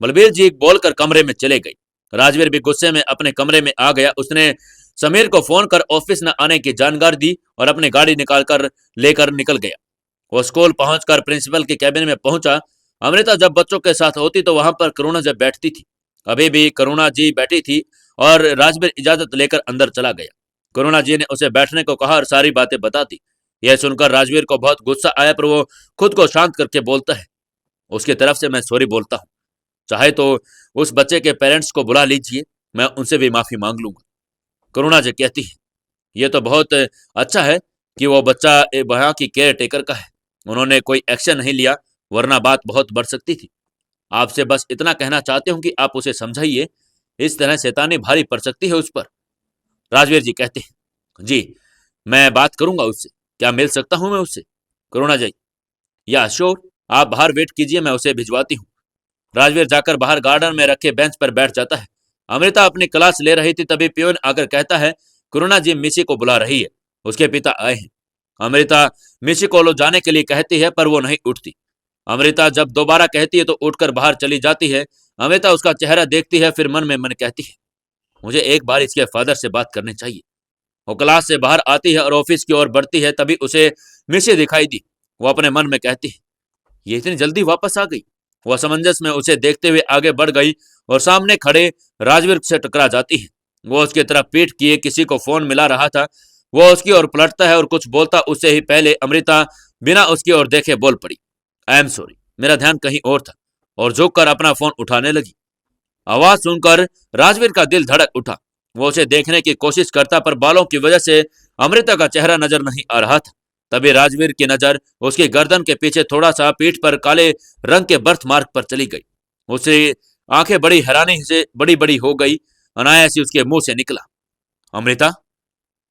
Speaker 1: बलबीर जी बोलकर कमरे में चले गई। राजवीर भी गुस्से में अपने कमरे में आ गया। उसने समीर को फोन कर ऑफिस न आने की जानकारी दी और अपनी गाड़ी निकालकर लेकर निकल गया। वो स्कूल पहुंचकर प्रिंसिपल के कैबिन में पहुंचा। अमृता जब बच्चों के साथ होती तो वहां पर करुणा जब बैठती थी, अभी भी करुणा जी बैठी थी और राजवीर इजाजत लेकर अंदर चला गया। करुणा जी ने उसे बैठने को कहा और सारी बातें बता दी। यह सुनकर राजवीर को बहुत गुस्सा आया पर वो खुद को शांत करके बोलता है, उसकी तरफ से मैं सॉरी बोलता हूँ। चाहे तो उस बच्चे के पेरेंट्स को बुला लीजिए, मैं उनसे भी माफी मांग लूंगा। करुणा जी कहती है, यह तो बहुत अच्छा है कि वो बच्चा वहां की केयर टेकर का है, उन्होंने कोई एक्शन नहीं लिया, वरना बात बहुत बढ़ सकती थी। आपसे बस इतना कहना चाहते हूँ कि आप उसे समझाइए, इस तरह शैतानी भारी पड़ सकती है उस पर। राजवीर जी कहते हैं, जी मैं बात करूंगा उससे, क्या मिल सकता हूं मैं उससे? करुणा जी, या श्योर, आप बाहर वेट कीजिए, मैं उसे भिजवाती हूँ। राजवीर जाकर बाहर गार्डन में रखे बेंच पर बैठ जाता है। अमृता अपनी क्लास ले रही थी, तभी प्यून आकर कहता है, करुणा जी मिसी को बुला रही है, उसके पिता आए हैं। अमृता मिसी को लो जाने के लिए कहती है पर वो नहीं उठती। अमृता जब दोबारा कहती है तो उठकर बाहर चली जाती है। अमृता उसका चेहरा देखती है, फिर मन में मन कहती है, मुझे एक बार इसके फादर से बात करनी चाहिए। वो क्लास से बाहर आती है और ऑफिस की ओर बढ़ती है, तभी उसे मिसी दिखाई दी। वो अपने मन में कहती है, ये इतनी जल्दी वापस आ गई। वह असमंजस में उसे देखते हुए आगे बढ़ गई और सामने खड़े राजवीर से टकरा जाती है। वो उसकी तरफ पीठ किए किसी को फोन मिला रहा था। वो उसकी ओर पलटता है और कुछ बोलता उससे ही पहले अमृता बिना उसकी ओर देखे बोल पड़ी, आई एम सॉरी। मेरा ध्यान कहीं और था और झुक कर अपना फोन उठाने लगी। आवाज सुनकर राजवीर का दिल धड़क उठा। वो उसे देखने की कोशिश करता पर बालों की वजह से अमृता का चेहरा नजर नहीं आ रहा था। तभी राजवीर की नजर उसकी गर्दन के पीछे थोड़ा सा पीठ पर काले रंग के बर्थ मार्क पर चली गई। उसकी आंखें बड़ी हैरानी से बड़ी बड़ी हो गई। अनायास ही उसके मुंह से निकला, अमृता।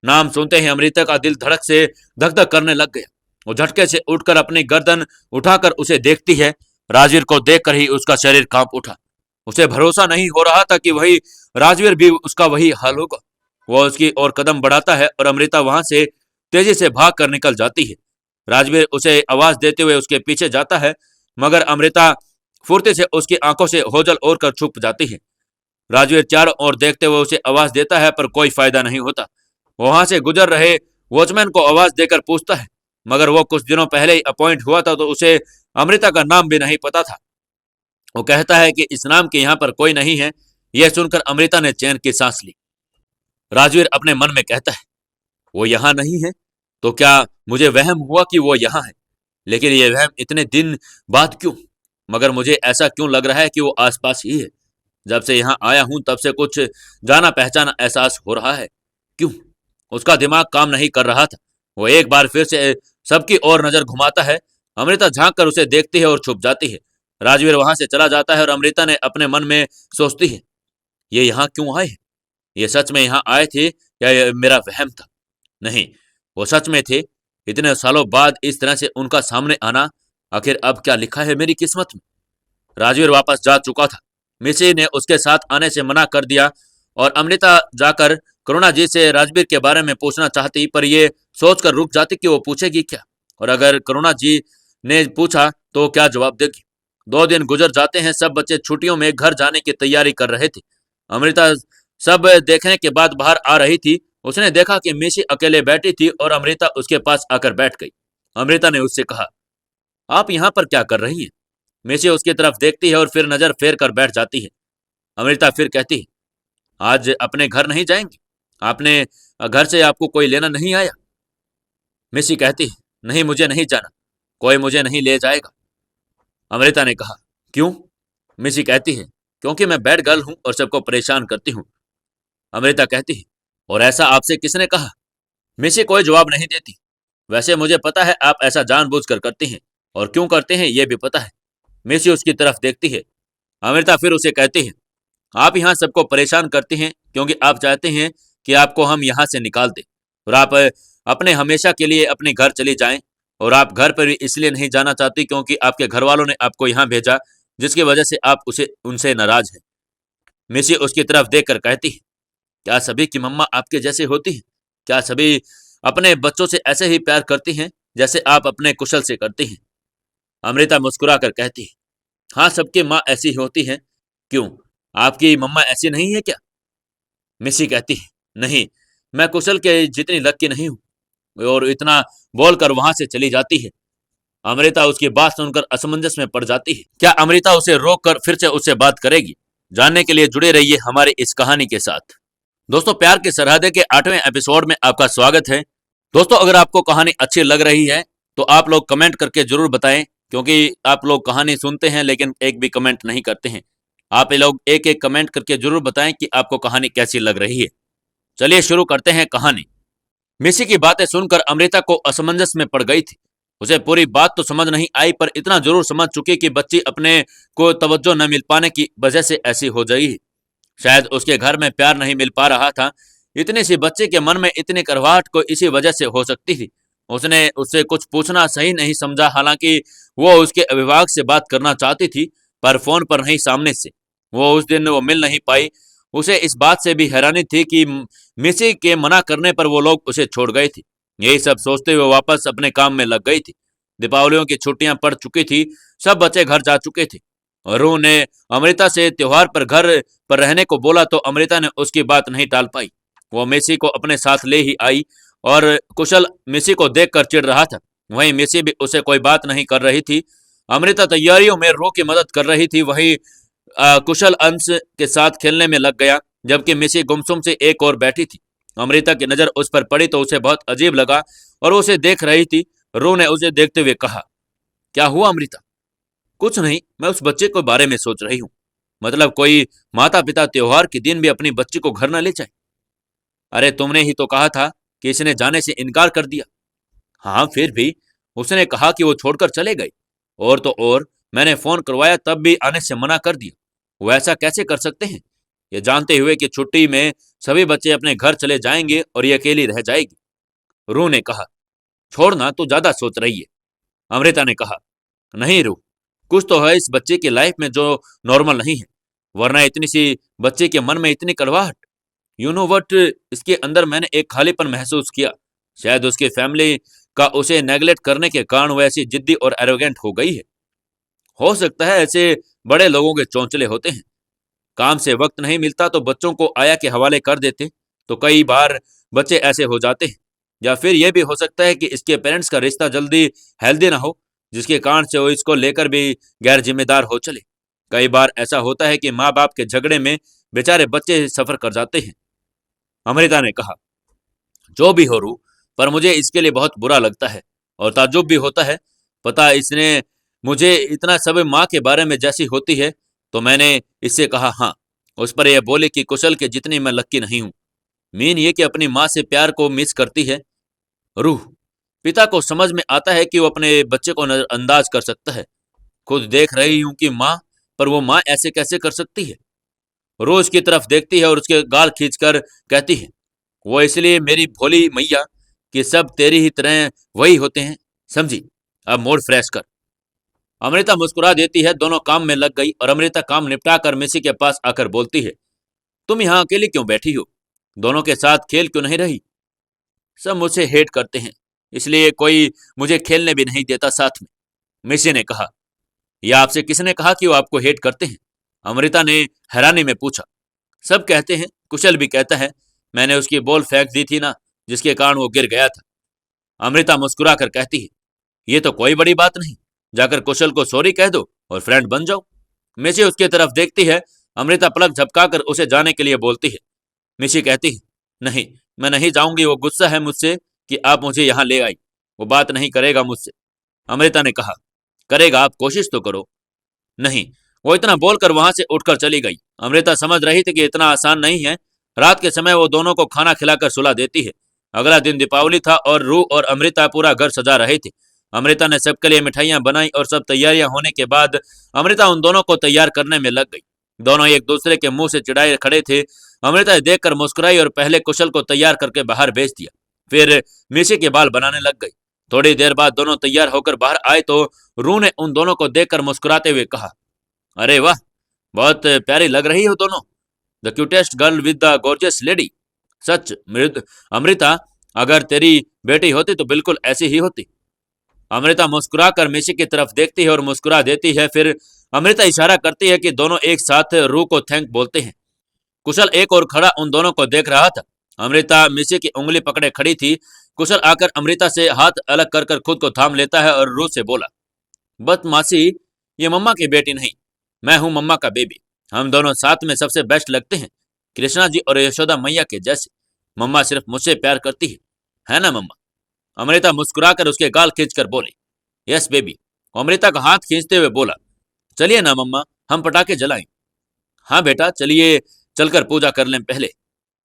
Speaker 1: नाम सुनते ही अमृता का दिल धड़क से धक धक करने लग गया। वो झटके से उठकर अपनी गर्दन उठाकर उसे देखती है। राजवीर को देखकर ही उसका शरीर कांप उठा। उसे भरोसा नहीं हो रहा था कि वही राजवीर भी उसका वही हाल होगा। वह उसकी ओर कदम बढ़ाता है और अमृता वहां से तेजी से भाग कर निकल जाती है। राजवीर उसे आवाज देते हुए उसके पीछे जाता है, मगर अमृता फुर्ती से उसकी आंखों से ओझल ओढ़ कर छुप जाती है। राजवीर चारों ओर देखते हुए उसे आवाज देता है पर कोई फायदा नहीं होता। वहां से गुजर रहे वॉचमैन को आवाज देकर पूछता है, मगर वो कुछ दिनों पहले ही अपॉइंट हुआ था तो उसे अमृता का नाम भी नहीं पता था। वो कहता है कि इस नाम के यहाँ पर कोई नहीं है। यह सुनकर अमृता ने चैन की सांस ली। राजवीर अपने मन में कहता है, वो यहाँ नहीं है तो क्या मुझे वहम हुआ कि वो यहाँ है, लेकिन ये वहम इतने दिन बाद क्यों? मगर मुझे ऐसा क्यों लग रहा है कि वो आसपास ही है। जब से यहाँ आया हूं तब से कुछ जाना पहचाना एहसास हो रहा है। क्यों? उसका दिमाग काम नहीं कर रहा था। वो एक बार फिर से सबकी ओर नजर घुमाता है। अमृता झांक कर उसे देखती है और छुप जाती है। राजवीर वहां से चला जाता है और अमृता ने अपने मन में सोचती है, ये यहाँ क्यों आए? ये सच में यहाँ आए थे या ये मेरा वहम था? नहीं, वो सच में थे। इतने सालों बाद इस तरह से उनका सामने आना, आखिर अब क्या लिखा है मेरी किस्मत में? राजवीर वापस जा चुका था। मिसी ने उसके साथ आने से मना कर दिया और अमृता जाकर करुणा जी से राजवीर के बारे में पूछना चाहती, पर ये सोचकर रुक जाती कि वो पूछेगी क्या, और अगर करुणा जी ने पूछा तो क्या जवाब देगी। 2 दिन गुजर जाते हैं। सब बच्चे छुट्टियों में घर जाने की तैयारी कर रहे थे। अमृता सब देखने के बाद बाहर आ रही थी। उसने देखा कि मिसी अकेले बैठी थी और अमृता उसके पास आकर बैठ गई। अमृता ने उससे कहा, आप यहाँ पर क्या कर रही हैं? मिसी उसकी तरफ देखती है और फिर नजर फेर कर बैठ जाती है। अमृता फिर कहती है, आज अपने घर नहीं जाएंगी? आपने घर से आपको कोई लेना नहीं आया? मिसी कहती है, नहीं, मुझे नहीं जाना, कोई मुझे नहीं ले जाएगा। अमृता ने कहा, क्यों? मिसी कहती है, क्योंकि मैं बैड गर्ल हूं और सबको परेशान करती हूँ। अमृता कहती है, और ऐसा आपसे किसने कहा? मिसी कोई जवाब नहीं देती। वैसे मुझे पता है आप ऐसा जानबूझकर करती हैं और क्यों करते हैं ये भी पता है। मिसी उसकी तरफ देखती है। अमृता फिर उसे कहती है, आप यहाँ सबको परेशान करती हैं क्योंकि आप चाहते हैं कि आपको हम यहाँ से निकाल दें और आप अपने हमेशा के लिए अपने घर चली जाएं, और आप घर पर भी इसलिए नहीं जाना चाहती क्योंकि आपके घर वालों ने आपको यहाँ भेजा, जिसकी वजह से आप उनसे नाराज हैं। मिसी उसकी तरफ देखकर कहती है, क्या सभी की मम्मा आपके जैसे होती है? क्या सभी अपने बच्चों से ऐसे ही प्यार करती हैं जैसे आप अपने कुशल से करती हैं? अमृता मुस्कुरा कर कहती है, हाँ, सबकी माँ ऐसी ही होती हैं। क्यों, आपकी मम्मा ऐसी नहीं है क्या? मिसी कहती है, नहीं, मैं कुशल के जितनी लकी नहीं हूँ, और इतना बोलकर वहां से चली जाती है। अमृता उसकी बात सुनकर असमंजस में पड़ जाती है। क्या अमृता उसे रोक कर फिर से उससे बात करेगी? जानने के लिए जुड़े रहिए हमारी इस कहानी के साथ। दोस्तों, प्यार की सरहदें के 8वें एपिसोड में आपका स्वागत है। दोस्तों, अगर आपको कहानी अच्छी लग रही है तो आप लोग कमेंट करके जरूर बताएं, क्योंकि आप लोग कहानी सुनते हैं लेकिन एक भी कमेंट नहीं करते हैं। आप ये लोग एक एक कमेंट करके जरूर बताएं कि आपको कहानी कैसी लग रही है। चलिए शुरू करते हैं कहानी। मिसी की बातें सुनकर अमृता को असमंजस में पड़ गई थी। उसे पूरी बात तो समझ नहीं आई, पर इतना जरूर समझ चुकी कि बच्ची अपने को तवज्जो न मिल पाने की वजह से ऐसी हो गई। शायद उसके घर में प्यार नहीं मिल पा रहा था। इतनी सी बच्चे के मन में इतनी करवाहट को इसी वजह से हो सकती थी। उसने उससे कुछ पूछना सही नहीं समझा। हालांकि वो उसके अभिभावक से बात करना चाहती थी, पर फोन पर नहीं, सामने से। वो उस दिन वो मिल नहीं पाई। उसे इस बात से भी हैरानी थी कि मिसी के मना करने पर वो लोग उसे छोड़ गए थे। यही सब सोचते हुए वापस अपने काम में लग गई थी। दीपावलियों की छुट्टियां पड़ चुकी थी। सब बच्चे घर जा चुके थे। और रूह ने अमृता से त्योहार पर घर पर रहने को बोला तो अमृता ने उसकी बात नहीं टाल पाई। वो मिसी को अपने साथ ले ही आई और कुशल मिसी को देखकर चिढ़ रहा था। वहीं मिसी भी उसे कोई बात नहीं कर रही थी। अमृता तैयारियों में रूह की मदद कर रही थी। वहीं कुशल अंश के साथ खेलने में लग गया, जबकि मिसी गुमसुम से एक और बैठी थी। अमृता की नजर उस पर पड़ी तो उसे बहुत अजीब लगा और उसे देख रही थी। रूह ने उसे देखते हुए कहा, क्या हुआ अमृता? कुछ नहीं, मैं उस बच्चे के बारे में सोच रही हूँ। मतलब कोई माता पिता त्योहार के दिन भी अपनी बच्ची को घर न ले जाए। अरे तुमने ही तो कहा था कि इसने जाने से इनकार कर दिया। हाँ फिर भी उसने कहा कि वो छोड़कर चले गए। और तो और मैंने फोन करवाया तब भी आने से मना कर दिया। वो ऐसा कैसे कर सकते हैं, ये जानते हुए कि छुट्टी में सभी बच्चे अपने घर चले जाएंगे और ये अकेली रह जाएगी। रू ने कहा, छोड़ना तो ज्यादा सोच रही है। अमृता ने कहा, नहीं रू, कुछ तो है इस बच्चे की लाइफ में जो नॉर्मल नहीं है, वरना इतनी सी बच्चे के मन में इतनी कड़वाहट। यू नो वट, इसके अंदर मैंने एक खालीपन महसूस किया। शायद उसकी फैमिली का उसे नेगलेक्ट करने के कारण वो ऐसी जिद्दी और एरोगेंट हो गई है। हो सकता है ऐसे बड़े लोगों के चौंचले होते हैं। काम से वक्त नहीं मिलता तो बच्चों को आया के हवाले कर देते, तो कई बार बच्चे ऐसे हो जाते हैं। या फिर यह भी हो सकता है कि इसके पेरेंट्स का रिश्ता जल्दी हेल्दी ना हो, जिसके कारण से वो इसको लेकर भी गैर जिम्मेदार हो चले। कई बार ऐसा होता है कि माँ बाप के झगड़े में बेचारे बच्चे सफर कर जाते हैं। अमृता ने कहा, जो भी हो रू, पर मुझे इसके लिए बहुत बुरा लगता है और ताज्जुब भी होता है। पता इसने मुझे इतना सब माँ के बारे में जैसी होती है। तो मैंने इससे कहा हाँ। उस पर यह बोली कि कुशल के जितनी मैं लक्की नहीं हूं। मीन ये कि अपनी माँ से प्यार को मिस करती है। रूह, पिता को समझ में आता है कि वो अपने बच्चे को नजरअंदाज कर सकता है। खुद देख रही हूं कि माँ, पर वो माँ ऐसे कैसे कर सकती है। रोज की तरफ देखती है और उसके गाल खींचकर कहती है, वो इसलिए मेरी भोली मैया कि सब तेरी ही तरह वही होते हैं, समझी। अब मूड फ्रेश कर। अमृता मुस्कुरा देती है। दोनों काम में लग गई और अमृता काम निपटा कर मिसी के पास आकर बोलती है, तुम यहाँ अकेली क्यों बैठी हो, दोनों के साथ खेल क्यों नहीं रही। सब मुझसे हेट करते हैं, इसलिए कोई मुझे खेलने भी नहीं देता साथ में, मिसी ने कहा। यह आपसे किसने कहा कि वो आपको हेट करते हैं, अमृता ने हैरानी में पूछा। सब कहते हैं, कुशल भी कहता है। मैंने उसकी बॉल फेंक दी थी ना, जिसके कारण वो गिर गया था। अमृता मुस्कुरा कर कहती है, ये तो कोई बड़ी बात नहीं, जाकर कुशल को सॉरी कह दो और फ्रेंड बन जाओ। मिशी उसकी तरफ देखती है। अमृता पलक झपकाकर उसे जाने के लिए बोलती है। मिशी कहती है, नहीं, मैं नहीं जाऊंगी, वो गुस्सा है मुझसे कि आप मुझे यहाँ ले आई, वो बात नहीं करेगा मुझसे। अमृता ने कहा, करेगा, आप कोशिश तो करो। नहीं, वो इतना बोलकर वहां से उठकर चली गई। अमृता समझ रही थी कि इतना आसान नहीं है। रात के समय वो दोनों को खाना खिलाकर सुला देती है। अगला दिन दीपावली था और रू और अमृता पूरा घर सजा रहे थे। अमृता ने सबके लिए मिठाइयां बनाई और सब तैयारियां होने के बाद अमृता उन दोनों को तैयार करने में लग गई। दोनों एक दूसरे के मुंह से चिढ़ाए खड़े थे। अमृता देखकर मुस्कुराई और पहले कुशल को तैयार करके बाहर भेज दिया, फिर मिशी के बाल बनाने लग गई। थोड़ी देर बाद दोनों तैयार होकर बाहर आए तो रू ने उन दोनों को देखकर मुस्कुराते हुए कहा, अरे वाह, बहुत प्यारी लग रही हो दोनों, the cutest girl with the gorgeous lady. सच मृद अमृता, अगर तेरी बेटी होती तो बिल्कुल ऐसी ही होती। अमृता मुस्कुराकर मिशी की तरफ देखती है और मुस्कुरा देती है। फिर अमृता इशारा करती है कि दोनों एक साथ रू को थैंक बोलते हैं। कुशल एक और खड़ा उन दोनों को देख रहा था। अमृता मिशी की उंगली पकड़े खड़ी थी। कुशल आकर अमृता से हाथ अलग कर कर खुद को थाम लेता है और रू से बोला, बस मासी, ये मम्मा की बेटी नहीं, मैं हूं मम्मा का बेबी। हम दोनों साथ में सबसे बेस्ट लगते हैं, कृष्णा जी और यशोदा मैया के जैसे। मम्मा सिर्फ मुझसे प्यार करती है ना मम्मा। अमृता मुस्कुराकर उसके गाल खींचकर बोली, यस बेबी। अमृता का हाथ खींचते हुए बोला, चलिए ना मम्मा, हम पटाखे जलाएं। हाँ बेटा चलिए, चलकर पूजा कर लें पहले।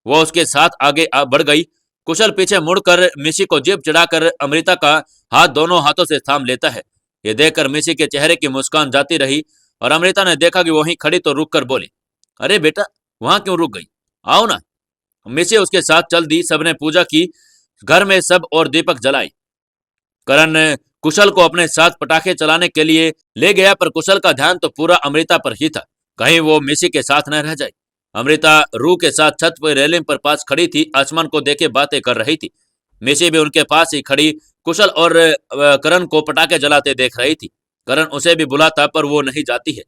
Speaker 1: वो उसके साथ आगे बढ़ गई। कुशल पीछे मुड़कर मिशी को जेब चढ़ाकर अमृता का हाथ दोनों हाथों से थाम लेता है। ये देखकर मिशी के चेहरे की मुस्कान जाती रही और अमृता ने देखा कि वहीं खड़ी तो रुक कर बोली, अरे बेटा, वहां क्यों रुक गई, आओ ना। मिशी उसके साथ चल दी। सबने पूजा की, घर में सब और दीपक जलाई। करण कुशल को अपने साथ पटाखे चलाने के लिए ले गया, पर कुशल का ध्यान तो पूरा अमृता पर ही था, कहीं वो मिशी के साथ न रह जाए। अमृता रू के साथ छत पर रेलिंग पर पास खड़ी थी, आसमान को देखे बातें कर रही थी। मिशी भी उनके पास ही खड़ी कुशल और करण को पटाखे जलाते देख रही थी। करण उसे भी बुलाता पर वो नहीं जाती है।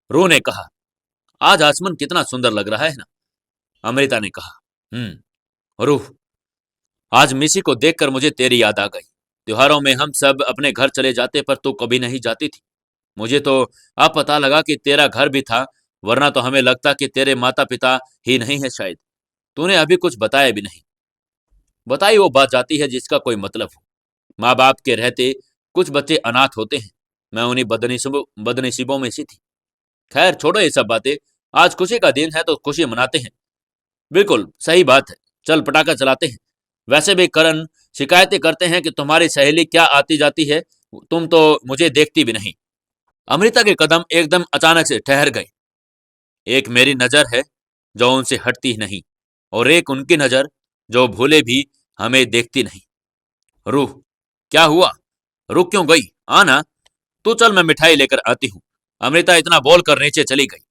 Speaker 1: रू ने कहा, आज आसमान कितना सुंदर लग रहा है ना। अमृता ने कहा, रूह, आज मिशी को देखकर मुझे तेरी याद आ गई। त्योहारों में हम सब अपने घर चले जाते पर तू कभी नहीं जाती थी। मुझे तो अब पता लगा कि तेरा घर भी था, वरना तो हमें लगता कि तेरे माता पिता ही नहीं है शायद। तूने अभी कुछ बताया भी नहीं। बताई वो बात जाती है जिसका कोई मतलब हो। माँ बाप के रहते कुछ बच्चे अनाथ होते हैं। मैं उन्हीं बदनसीबों में से थी। खैर छोड़ो ये सब बातें, आज खुशी का दिन है तो खुशी मनाते हैं। बिल्कुल सही बात है, चल पटाखा चलाते हैं। वैसे भी करण शिकायतें करते हैं कि तुम्हारी सहेली क्या आती जाती है, तुम तो मुझे देखती भी नहीं। अमृता के कदम एकदम अचानक से ठहर गए। एक मेरी नजर है जो उनसे हटती ही नहीं, और एक उनकी नजर जो भूले भी हमें देखती नहीं। रूह, क्या हुआ? रुक क्यों गई? आना, तू चल, मैं मिठाई लेकर आती हूँ। अमृता इतना बोलकर नीचे चली गई।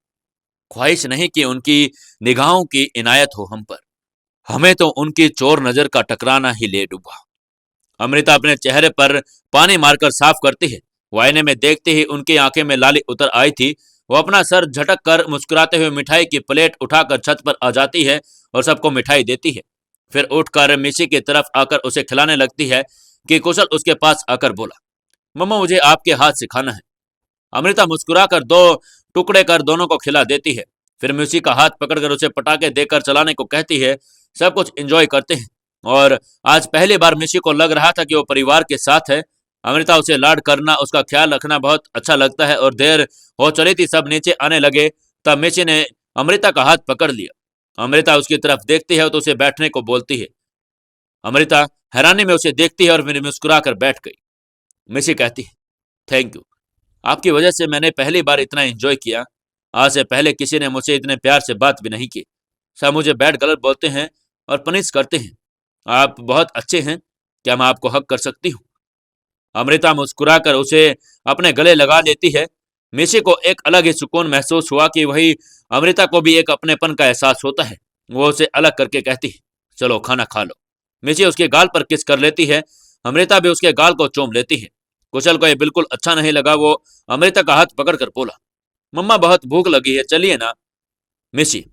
Speaker 1: ख्वाहिश नहीं कि उनकी निगाहों की इनायत हो हम पर, हमें तो उनकी चोर नजर का टकराना ही ले डूबा। अमृता अपने चेहरे पर पानी मारकर साफ करती है। वो आईने में देखते ही उनकी आंखें में लाली उतर आई थी। वो अपना सर झटक कर मुस्कुराते हुए मिठाई की प्लेट उठाकर छत पर आ जाती है और सबको मिठाई देती है। फिर उठकर मिशी की तरफ आकर उसे खिलाने लगती है कि कुशल उसके पास आकर बोला, मम्मा मुझे आपके हाथ से खाना है। अमृता मुस्कुराकर दो टुकड़े कर दोनों को खिला देती है। फिर मिशी का हाथ पकड़कर उसे पटाखे देकर चलाने को कहती है। सब कुछ एंजॉय करते हैं और आज पहली बार मिशी को लग रहा था कि वो परिवार के साथ है। अमृता उसे लाड करना, उसका ख्याल रखना बहुत अच्छा लगता है। और देर हो चली थी, सब नीचे आने लगे, तब मिशी ने अमृता का हाथ पकड़ लिया। अमृता उसकी तरफ देखती है तो उसे बैठने को बोलती है। अमृता हैरानी में उसे देखती है और फिर मुस्कुरा कर बैठ गई। मिशी कहती है, थैंक यू, आपकी वजह से मैंने पहली बार इतना एंजॉय किया। आज से पहले किसी ने मुझसे इतने प्यार से बात भी नहीं की। सब मुझे बैड गलत बोलते हैं और पनिश करते हैं। आप बहुत अच्छे हैं, क्या मैं आपको हक कर सकती हूँ? अमृता मुस्कुराकर उसे अपने गले लगा लेती है। मिशी को एक अलग ही सुकून महसूस हुआ कि वही अमृता को भी एक अपनेपन का एहसास होता है। वो उसे अलग करके कहती है, चलो खाना खा लो। मिशी उसके गाल पर किस कर लेती है। अमृता भी उसके गाल को चूम लेती है। कुशल को यह बिल्कुल अच्छा नहीं लगा। वो अमृता का हाथ पकड़कर बोला, मम्मा बहुत भूख लगी है, चलिए ना। मिशी,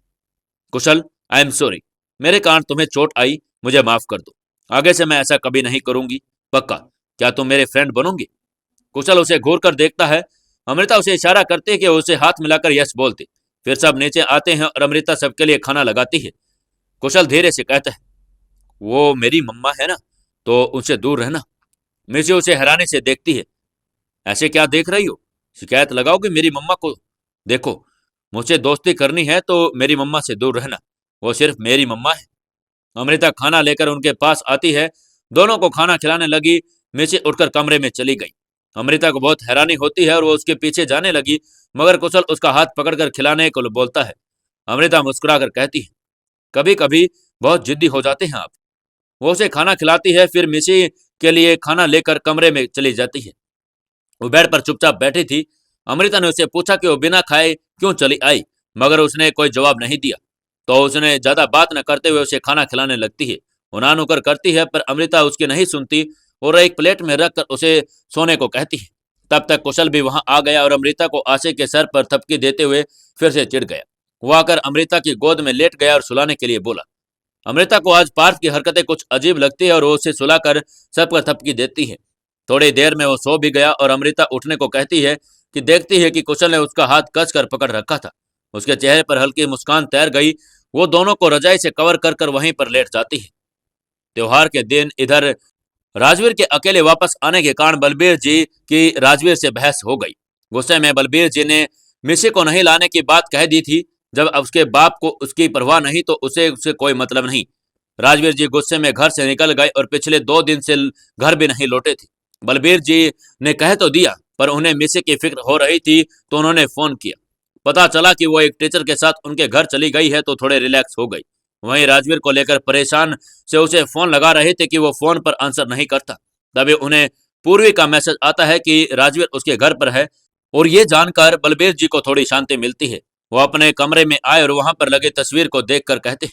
Speaker 1: कुशल, आई एम सॉरी, मेरे कारण तुम्हें चोट आई, मुझे माफ कर दो। आगे से मैं ऐसा कभी नहीं करूंगी, पक्का। क्या तुम मेरे फ्रेंड बनोगी? कुशल उसे घूर कर देखता है। अमृता उसे इशारा करती है कि उसे हाथ मिलाकर यस बोलती। फिर सब नीचे आते हैं और अमृता सबके लिए खाना लगाती है। कुशल धीरे से कहता है, वो मेरी मम्मा है ना, तो उनसे दूर रहना। मिर्ची उसे हैरानी से देखती है। ऐसे क्या देख रही हो? शिकायत लगाओगे मेरी मम्मा को? देखो, मुझसे दोस्ती करनी है तो मेरी मम्मा से दूर रहना, वो सिर्फ मेरी मम्मा है। अमृता खाना लेकर उनके पास आती है। दोनों को खाना खिलाने लगी। मिर्ची उठकर कमरे में चली गई। अमृता को बहुत हैरानी होती है और वो उसके पीछे जाने लगी, मगर कुशल उसका हाथ पकड़कर खिलाने को बोलता है। अमृता मुस्कुराकर कहती है, कभी कभी बहुत जिद्दी हो जाते हैं आप। वो उसे खाना खिलाती है। फिर मिशी के लिए खाना लेकर कमरे में चली जाती है। वो बेड पर चुपचाप बैठी थी। अमृता ने उसे पूछा कि वो बिना खाए क्यों चली आई, मगर उसने कोई जवाब नहीं दिया। तो उसने ज्यादा बात न करते हुए उसे खाना खिलाने लगती है। उन्हां नुकर करती है, पर अमृता उसकी नहीं सुनती और एक प्लेट में रखकर उसे सोने को कहती है। तब तक कुशल भी वहां आ गया और अमृता को आशे के सर पर थपकी देते हुए फिर से चिढ़ गया। वो आकर अमृता की गोद में लेट गया और सुलाने के लिए बोला। अमृता को आज पार्थ की हरकतें कुछ अजीब लगती है और वो उसे सुलाकर सब पर थपकी देती है। थोड़ी देर में वो सो भी गया और अमृता उठने को कहती है कि देखती है कि कुशल ने उसका हाथ कस कर पकड़ रखा था। उसके चेहरे पर हल्की मुस्कान तैर गई। वो दोनों को रजाई से कवर कर कर वहीं पर लेट जाती है। त्योहार के दिन इधर राजवीर के अकेले वापस आने के कारण बलबीर जी की राजवीर से बहस हो गई। गुस्से में बलबीर जी ने मिशी को नहीं लाने की बात कह दी थी। जब उसके बाप को उसकी परवाह नहीं तो उसे उससे कोई मतलब नहीं। राजवीर जी गुस्से में घर से निकल गए और पिछले 2 दिन से घर भी नहीं लौटे थे। बलबीर जी ने कह तो दिया, पर उन्हें मिशी की फिक्र हो रही थी तो उन्होंने फोन किया। पता चला कि वो एक टीचर के साथ उनके घर चली गई है तो थोड़े रिलैक्स हो गई। वहीं राजवीर को लेकर परेशान से उसे फोन लगा रहे थे कि वो फोन पर आंसर नहीं करता। तभी उन्हें पूर्वी का मैसेज आता है कि राजवीर उसके घर पर है, और ये जानकर बलबीर जी को थोड़ी शांति मिलती है। वो अपने कमरे में आए और वहां पर लगे तस्वीर को देखकर कहते,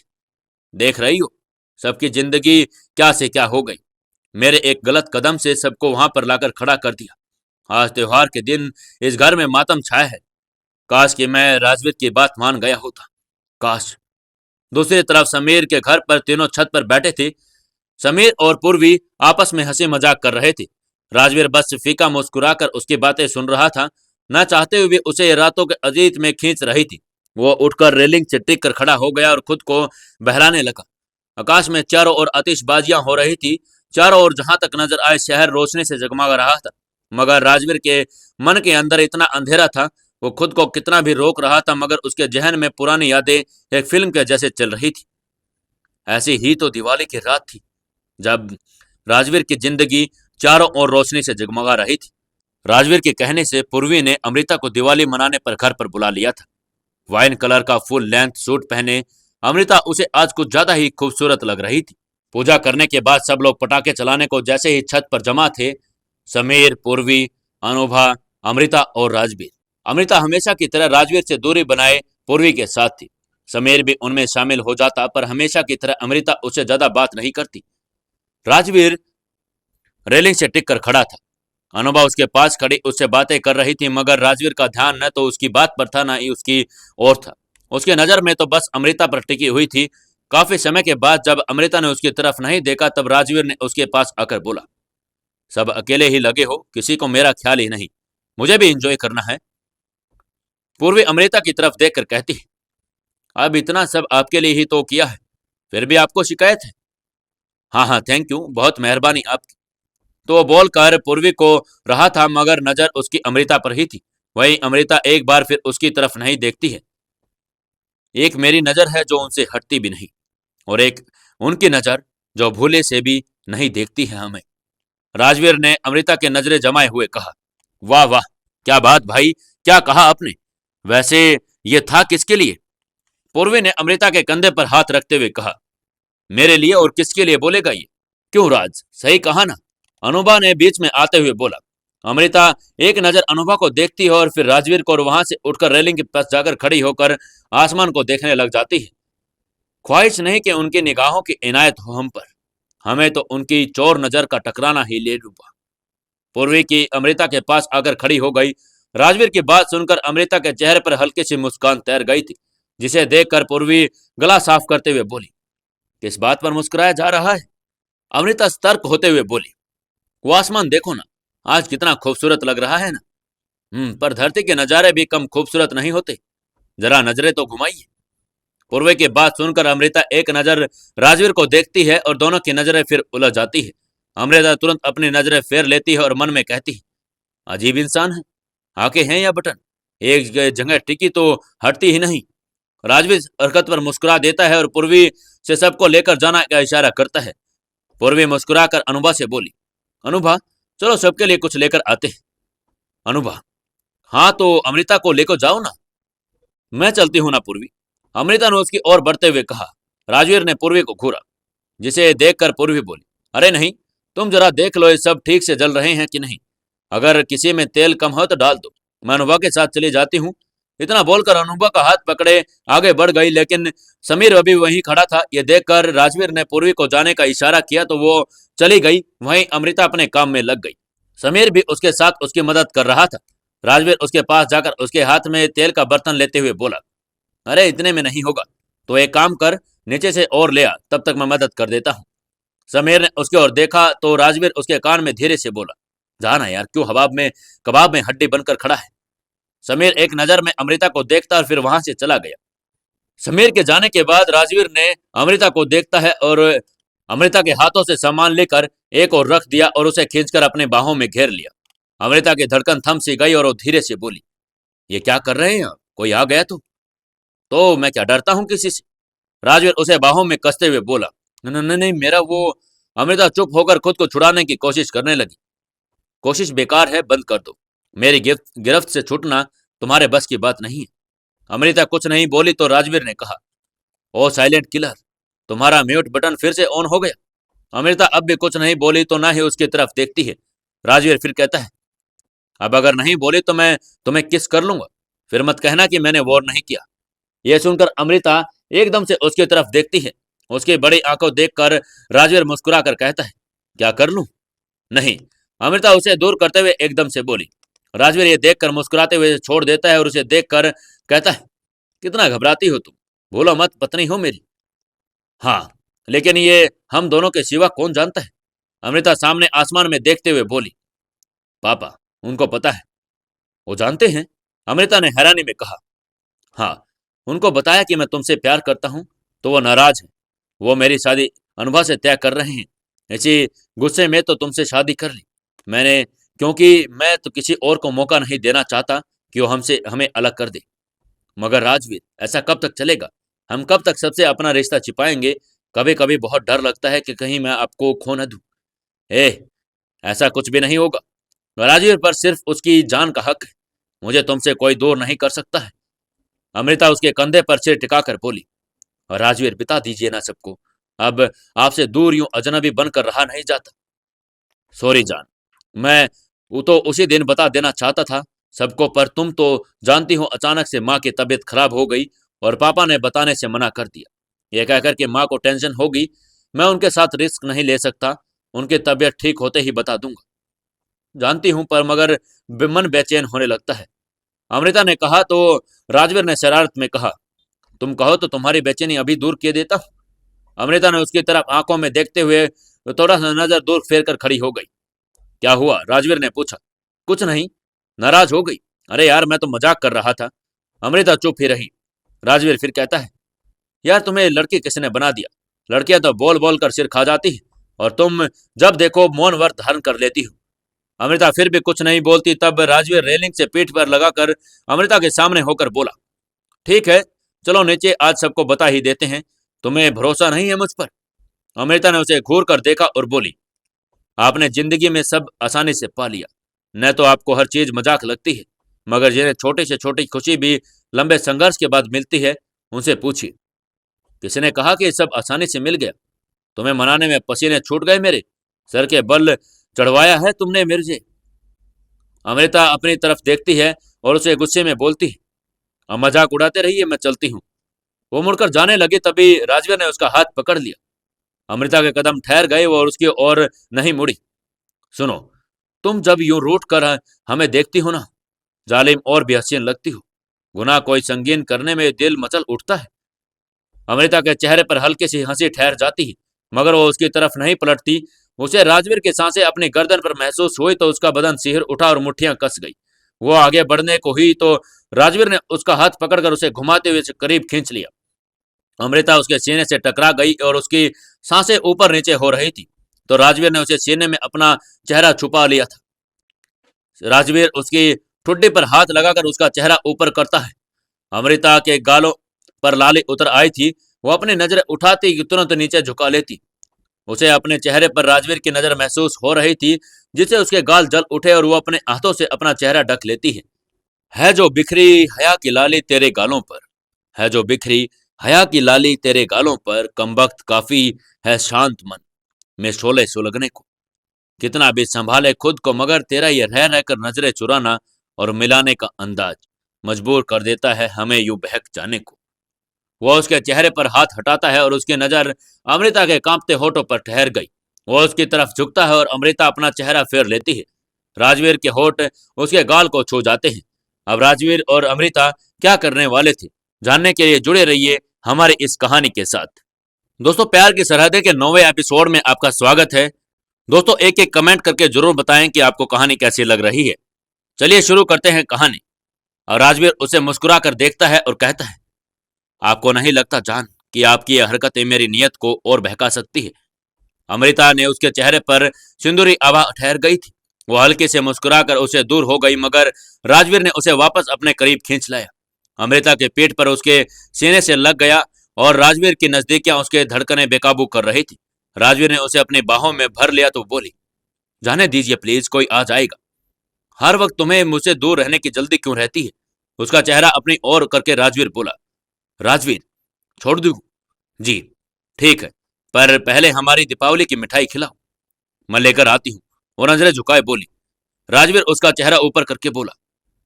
Speaker 1: देख रही हो, सबकी जिंदगी क्या से क्या हो गई। मेरे एक गलत कदम से सबको वहां पर लाकर खड़ा कर दिया। आज त्योहार के दिन इस घर में मातम छाया है। काश कि मैं राजवीर की बात मान गया होता, काश। दूसरी तरफ समीर के घर पर तीनों छत पर बैठे थे। समीर और पूर्वी आपस में हंसी मजाक कर रहे थे। राजवीर बस फीका मुस्कुराकर उसकी बातें सुन रहा था। न चाहते हुए भी उसे रातों के अजीत में खींच रही थी। वो उठकर रेलिंग से टिक कर खड़ा हो गया और खुद को बहलाने लगा। आकाश में चारों ओर आतिशबाजियां हो रही थी। चारों ओर जहां तक नजर आए शहर रोशनी से जगमगा रहा था। मगर राजवीर के मन के अंदर इतना अंधेरा था, वो खुद को कितना भी रोक रहा था मगर उसके जहन में पुरानी यादें एक फिल्म के जैसे चल रही थी। ऐसी ही तो दिवाली की रात थी जब राजवीर की जिंदगी चारों ओर रोशनी से जगमगा रही थी। राजवीर के कहने से पूर्वी ने अमृता को दिवाली मनाने पर घर पर बुला लिया था। वाइन कलर का फुल लेंथ सूट पहने अमृता उसे आज कुछ ज्यादा ही खूबसूरत लग रही थी। पूजा करने के बाद सब लोग पटाखे चलाने को जैसे ही छत पर जमा थे, समीर, पूर्वी, अनुभा, अमृता और राजवीर। अमृता हमेशा की तरह राजवीर से दूरी बनाए पूर्वी के साथ थी। समीर भी उनमें शामिल हो जाता, पर हमेशा की तरह अमृता उससे ज्यादा बात नहीं करती। राजवीर रेलिंग से टिक कर खड़ा था। अनुभा उसके पास खड़ी उससे बातें कर रही थी, मगर राजवीर का ध्यान न तो उसकी बात पर था, न ही उसकी ओर था। उसके नजर में तो बस अमृता पर टिकी हुई थी। काफी समय के बाद जब अमृता ने उसकी तरफ नहीं देखा, तब राजवीर ने उसके पास आकर बोला, सब अकेले ही लगे हो, किसी को मेरा ख्याल ही नहीं, मुझे भी एंजॉय करना है। पूर्वी अमृता की तरफ देखकर कहती है, अब इतना सब आपके लिए ही तो किया है, फिर भी आपको शिकायत है? हाँ हाँ, थैंक यू, बहुत मेहरबानी आपकी। तो वो बोलकर पूर्वी को रहा था, मगर नजर उसकी अमृता पर ही थी। वही अमृता एक बार फिर उसकी तरफ नहीं देखती है। एक मेरी नजर है जो उनसे हटती भी नहीं, और एक उनकी नजर जो भूले से भी नहीं देखती है हमें। राजवीर ने अमृता के नजरें जमाए हुए कहा, वाह वाह, क्या बात भाई, क्या कहा आपने? वैसे ये था किसके लिए? पूर्वी ने अमृता के कंधे पर हाथ रखते हुए कहा, मेरे लिए और किसके लिए बोलेगा ये? क्यों राज, सही कहा ना? अनुभा ने बीच में आते हुए बोला। अमृता एक नजर अनुभा को देखती है और फिर राजवीर को, और वहां से उठकर रेलिंग के पास जाकर खड़ी होकर आसमान को देखने लग जाती है। ख्वाहिश नहीं कि उनकी निगाहों की इनायत हो हम पर, हमें तो उनकी चोर नजर का टकराना ही ले डूबा। पूर्वी की अमृता के पास आकर खड़ी हो गई। राजवीर की बात सुनकर अमृता के चेहरे पर हल्की सी मुस्कान तैर गई थी, जिसे देखकर पूर्वी गला साफ करते हुए बोली, किस बात पर मुस्कुराया जा रहा है? अमृता सतर्क होते हुए बोली, वो आसमान देखो ना, आज कितना खूबसूरत लग रहा है ना। पर धरती के नजारे भी कम खूबसूरत नहीं होते, जरा नजरें तो घुमाइए। पूर्वे की बात सुनकर अमृता एक नजर राजवीर को देखती है और दोनों की नजरें फिर उलझ जाती है। अमृता तुरंत अपनी नजरें फेर लेती है और मन में कहती है, अजीब इंसान है, आंखें हैं या बटन, एक जगह टिकी तो हटती ही नहीं। राजवीर हरकत पर मुस्कुरा देता है और पूर्वी से सबको लेकर जाना का इशारा करता है। पूर्वी मुस्कुराकर अनुभा से बोली, अनुभा, चलो सबके लिए कुछ लेकर आते हैं। अनुभा, हाँ तो अमृता को लेकर जाओ ना। मैं चलती हूं ना पूर्वी, अमृता ने उसकी ओर बढ़ते हुए कहा। राजवीर ने पूर्वी को घूरा, जिसे देखकर पूर्वी बोली, अरे नहीं, तुम जरा देख लो ये सब ठीक से जल रहे हैं कि नहीं, अगर किसी में तेल कम हो तो डाल दो, मैं अनुभा के साथ चली जाती हूँ। इतना बोलकर अनुभा का हाथ पकड़े आगे बढ़ गई, लेकिन समीर अभी वहीं खड़ा था। यह देखकर राजवीर ने पूर्वी को जाने का इशारा किया तो वो चली गई। वहीं अमृता अपने काम में लग गई। समीर भी उसके साथ उसकी मदद कर रहा था। राजवीर उसके पास जाकर उसके हाथ में तेल का बर्तन लेते हुए बोला, अरे इतने में नहीं होगा, तो एक काम कर, नीचे से और ले आ, तब तक मैं मदद कर देता हूँ। समीर ने उसकी ओर देखा तो राजवीर उसके कान में धीरे से बोला, जाना यार, क्यों हवाब में कबाब में हड्डी बनकर खड़ा है। समीर एक नजर में अमृता को देखता और फिर वहां से चला गया। समीर के जाने के बाद राजवीर ने अमृता को देखता है और अमृता के हाथों से सामान लेकर एक और रख दिया और उसे खींचकर अपने बाहों में घेर लिया। अमृता की धड़कन थम सी गई और वो धीरे से बोली, ये क्या कर रहे हैं आप, कोई आ गया तो मैं क्या डरता हूं किसी से? राजवीर उसे बाहों में कसते हुए बोला, नहीं नहीं, मेरा वो। अमृता चुप होकर खुद को छुड़ाने की कोशिश करने लगी। कोशिश बेकार है, बंद कर दो, मेरी गिरफ्त से छूटना तुम्हारे बस की बात नहीं है। अमृता कुछ नहीं बोली तो राजवीर ने कहा, ओ साइलेंट किलर, तुम्हारा म्यूट बटन फिर से ऑन हो गया। अमृता अब भी कुछ नहीं बोली तो ना ही उसकी तरफ देखती है। राजवीर फिर कहता है, अब अगर नहीं बोली तो मैं तुम्हें किस कर लूंगा, फिर मत कहना कि मैंने वॉर नहीं किया। यह सुनकर अमृता एकदम से उसकी तरफ देखती है। उसकी बड़ी आंखों देखकर राजवीर मुस्कुरा कर कहता है, क्या कर लूं? नहीं। अमृता उसे दूर करते हुए एकदम से बोली। राजवीर ये देखकर मुस्कुराते हुए छोड़ देता है और उसे देखकर कहता है, कितना घबराती हो तुम, भूलो मत पत्नी हो मेरी। हाँ, लेकिन ये हम दोनों के सिवा कौन जानता है? अमृता सामने आसमान में देखते हुए बोली, पापा, उनको पता है। वो जानते हैं? अमृता ने हैरानी में कहा। हाँ, उनको बताया कि मैं तुमसे प्यार करता हूं तो वो नाराज है। वो मेरी शादी अनुभा से तय कर रहे हैं। इसी गुस्से में तो तुमसे शादी कर ली। मैंने क्योंकि मैं तो किसी और को मौका नहीं देना चाहता कि वो हमसे हमें अलग कर दे। मगर राजवीर, ऐसा कब तक चलेगा? हम कब तक सबसे अपना रिश्ता छिपाएंगे? कभी कभी बहुत डर लगता है कि कहीं मैं आपको खो न दूं। ए, ऐसा कुछ भी नहीं होगा। राजवीर पर सिर्फ उसकी जान का हक है। मुझे तुमसे कोई दूर नहीं कर सकता है। अमृता उसके कंधे पर सिर टिकाकर बोली। और राजवीर, बिता दीजिए ना सबको। अब आपसे दूर यूं अजनबी बनकर रहा नहीं जाता। सॉरी जान, मैं वो तो उसी दिन बता देना चाहता था सबको, पर तुम तो जानती हो अचानक से माँ की तबीयत खराब हो गई और पापा ने बताने से मना कर दिया। यह कहकर कि माँ को टेंशन होगी, मैं उनके साथ रिस्क नहीं ले सकता। उनकी तबीयत ठीक होते ही बता दूंगा। जानती हूं, पर मगर मन बेचैन होने लगता है। अमृता ने कहा तो राजवीर ने शरारत में कहा, तुम कहो तो तुम्हारी बेचैनी अभी दूर किए देता हूं। अमृता ने उसकी तरफ आंखों में देखते हुए थोड़ा सा नजर दूर फेर कर खड़ी हो गई। क्या हुआ? राजवीर ने पूछा। कुछ नहीं। नाराज हो गई? अरे यार, मैं तो मजाक कर रहा था। अमृता चुप ही रही। राजवीर फिर कहता है, यार तुम्हें लड़की किसने बना दिया? लड़कियां तो बोल बोल कर सिर खा जाती है और तुम जब देखो मौन व्रत धारण कर लेती हो। अमृता फिर भी कुछ नहीं बोलती। तब राजवीर रेलिंग से पीठ पर लगाकर अमृता के सामने होकर बोला, ठीक है, चलो नीचे, आज सबको बता ही देते हैं। तुम्हें भरोसा नहीं है मुझ पर? अमृता ने उसे घूर कर देखा और बोली, आपने जिंदगी में सब आसानी से पा लिया। न तो आपको हर चीज मजाक लगती है, मगर जिन्हें छोटी से छोटी खुशी भी लंबे संघर्ष के बाद मिलती है, उनसे पूछिए। किसने कहा कि सब आसानी से मिल गया? तुम्हें मनाने में पसीने छूट गए मेरे। सर के बल चढ़वाया है तुमने मुझे। अमृता अपनी तरफ देखती है और उसे गुस्से में बोलती है, अब मजाक उड़ाते रहिए, मैं चलती हूँ। वो मुड़कर जाने लगी, तभी राजवीर ने उसका हाथ पकड़ लिया। अमृता के कदम ठहर गए और उसकी ओर नहीं मुड़ी। सुनो, तुम जब यूं रूठ कर हमें देखती हो ना, जालिम और भी हसीन लगती हो। गुनाह कोई संगीन करने में दिल मचल उठता है। अमृता के चेहरे पर हल्की सी हंसी ठहर जाती है, मगर वो उसकी तरफ नहीं पलटती। उसे राजवीर की सांसें अपनी गर्दन पर महसूस हुई तो उसका बदन सिहर उठा और मुट्ठियां कस गई। वो आगे बढ़ने को हुई तो राजवीर ने उसका हाथ पकड़कर उसे घुमाते हुए करीब खींच लिया। अमृता उसके सीने से टकरा गई और उसकी सांसें ऊपर नीचे हो रही थी, तो राजवीर ने उसे सीने में अपना चेहरा छुपा लिया था। राजवीर उसकी ठुड्डी पर हाथ लगाकर उसका चेहरा ऊपर करता है। अमृता के गालों पर लाली उतर आई थी। वो अपनी नजर उठाती कि तुरंत नीचे झुका लेती। उसे अपने चेहरे पर राजवीर की नजर महसूस हो रही थी, जिससे उसके गाल जल उठे और वो अपने हाथों से अपना चेहरा ढक लेती है जो बिखरी हया की लाली तेरे गालों पर। है जो बिखरी हया की लाली तेरे गालों पर, कमबख्त काफी है शांत मन में शोले सुलगने को। कितना भी संभाले खुद को, मगर तेरा ये रह रहकर नजरें चुराना और मिलाने का अंदाज मजबूर कर देता है हमें यूं बहक जाने को। वह उसके चेहरे पर हाथ हटाता है और उसकी नजर अमृता के कांपते होठों पर ठहर गई। वह उसकी तरफ झुकता है और अमृता अपना चेहरा फेर लेती है। राजवीर के होठ उसके गाल को छू जाते हैं। अब राजवीर और अमृता क्या करने वाले थे, जानने के लिए जुड़े रहिए हमारी इस कहानी के साथ। दोस्तों, प्यार की सरहदें के 9वें एपिसोड में आपका स्वागत है। दोस्तों, एक एक कमेंट करके जरूर बताएं कि आपको कहानी कैसी लग रही है। चलिए शुरू करते हैं कहानी। और राजवीर उसे मुस्कुरा कर देखता है और कहता है, आपको नहीं लगता जान कि आपकी यह हरकतें मेरी नीयत को और बहका सकती है? अमृता ने उसके चेहरे पर सिंदूरी आभा ठहर गई थी। वो हल्के से मुस्कुराकर उसे दूर हो गई, मगर राजवीर ने उसे वापस अपने करीब खींच लाया। अमृता के पेट पर उसके सीने से लग गया और राजवीर की नजदीकियां उसके धड़कनें बेकाबू कर रही थी। राजवीर ने उसे अपनी बाहों में भर लिया तो बोली, जाने दीजिए प्लीज, कोई आ जाएगा। हर वक्त तुम्हें मुझसे दूर रहने की जल्दी क्यों रहती है? उसका चेहरा अपनी ओर करके राजवीर बोला। राजवीर, छोड़ दूं? जी ठीक है, पर पहले हमारी दीपावली की मिठाई खिलाओ। मैं लेकर आती हूँ। वो नजरें झुकाए बोली। राजवीर उसका चेहरा ऊपर करके बोला,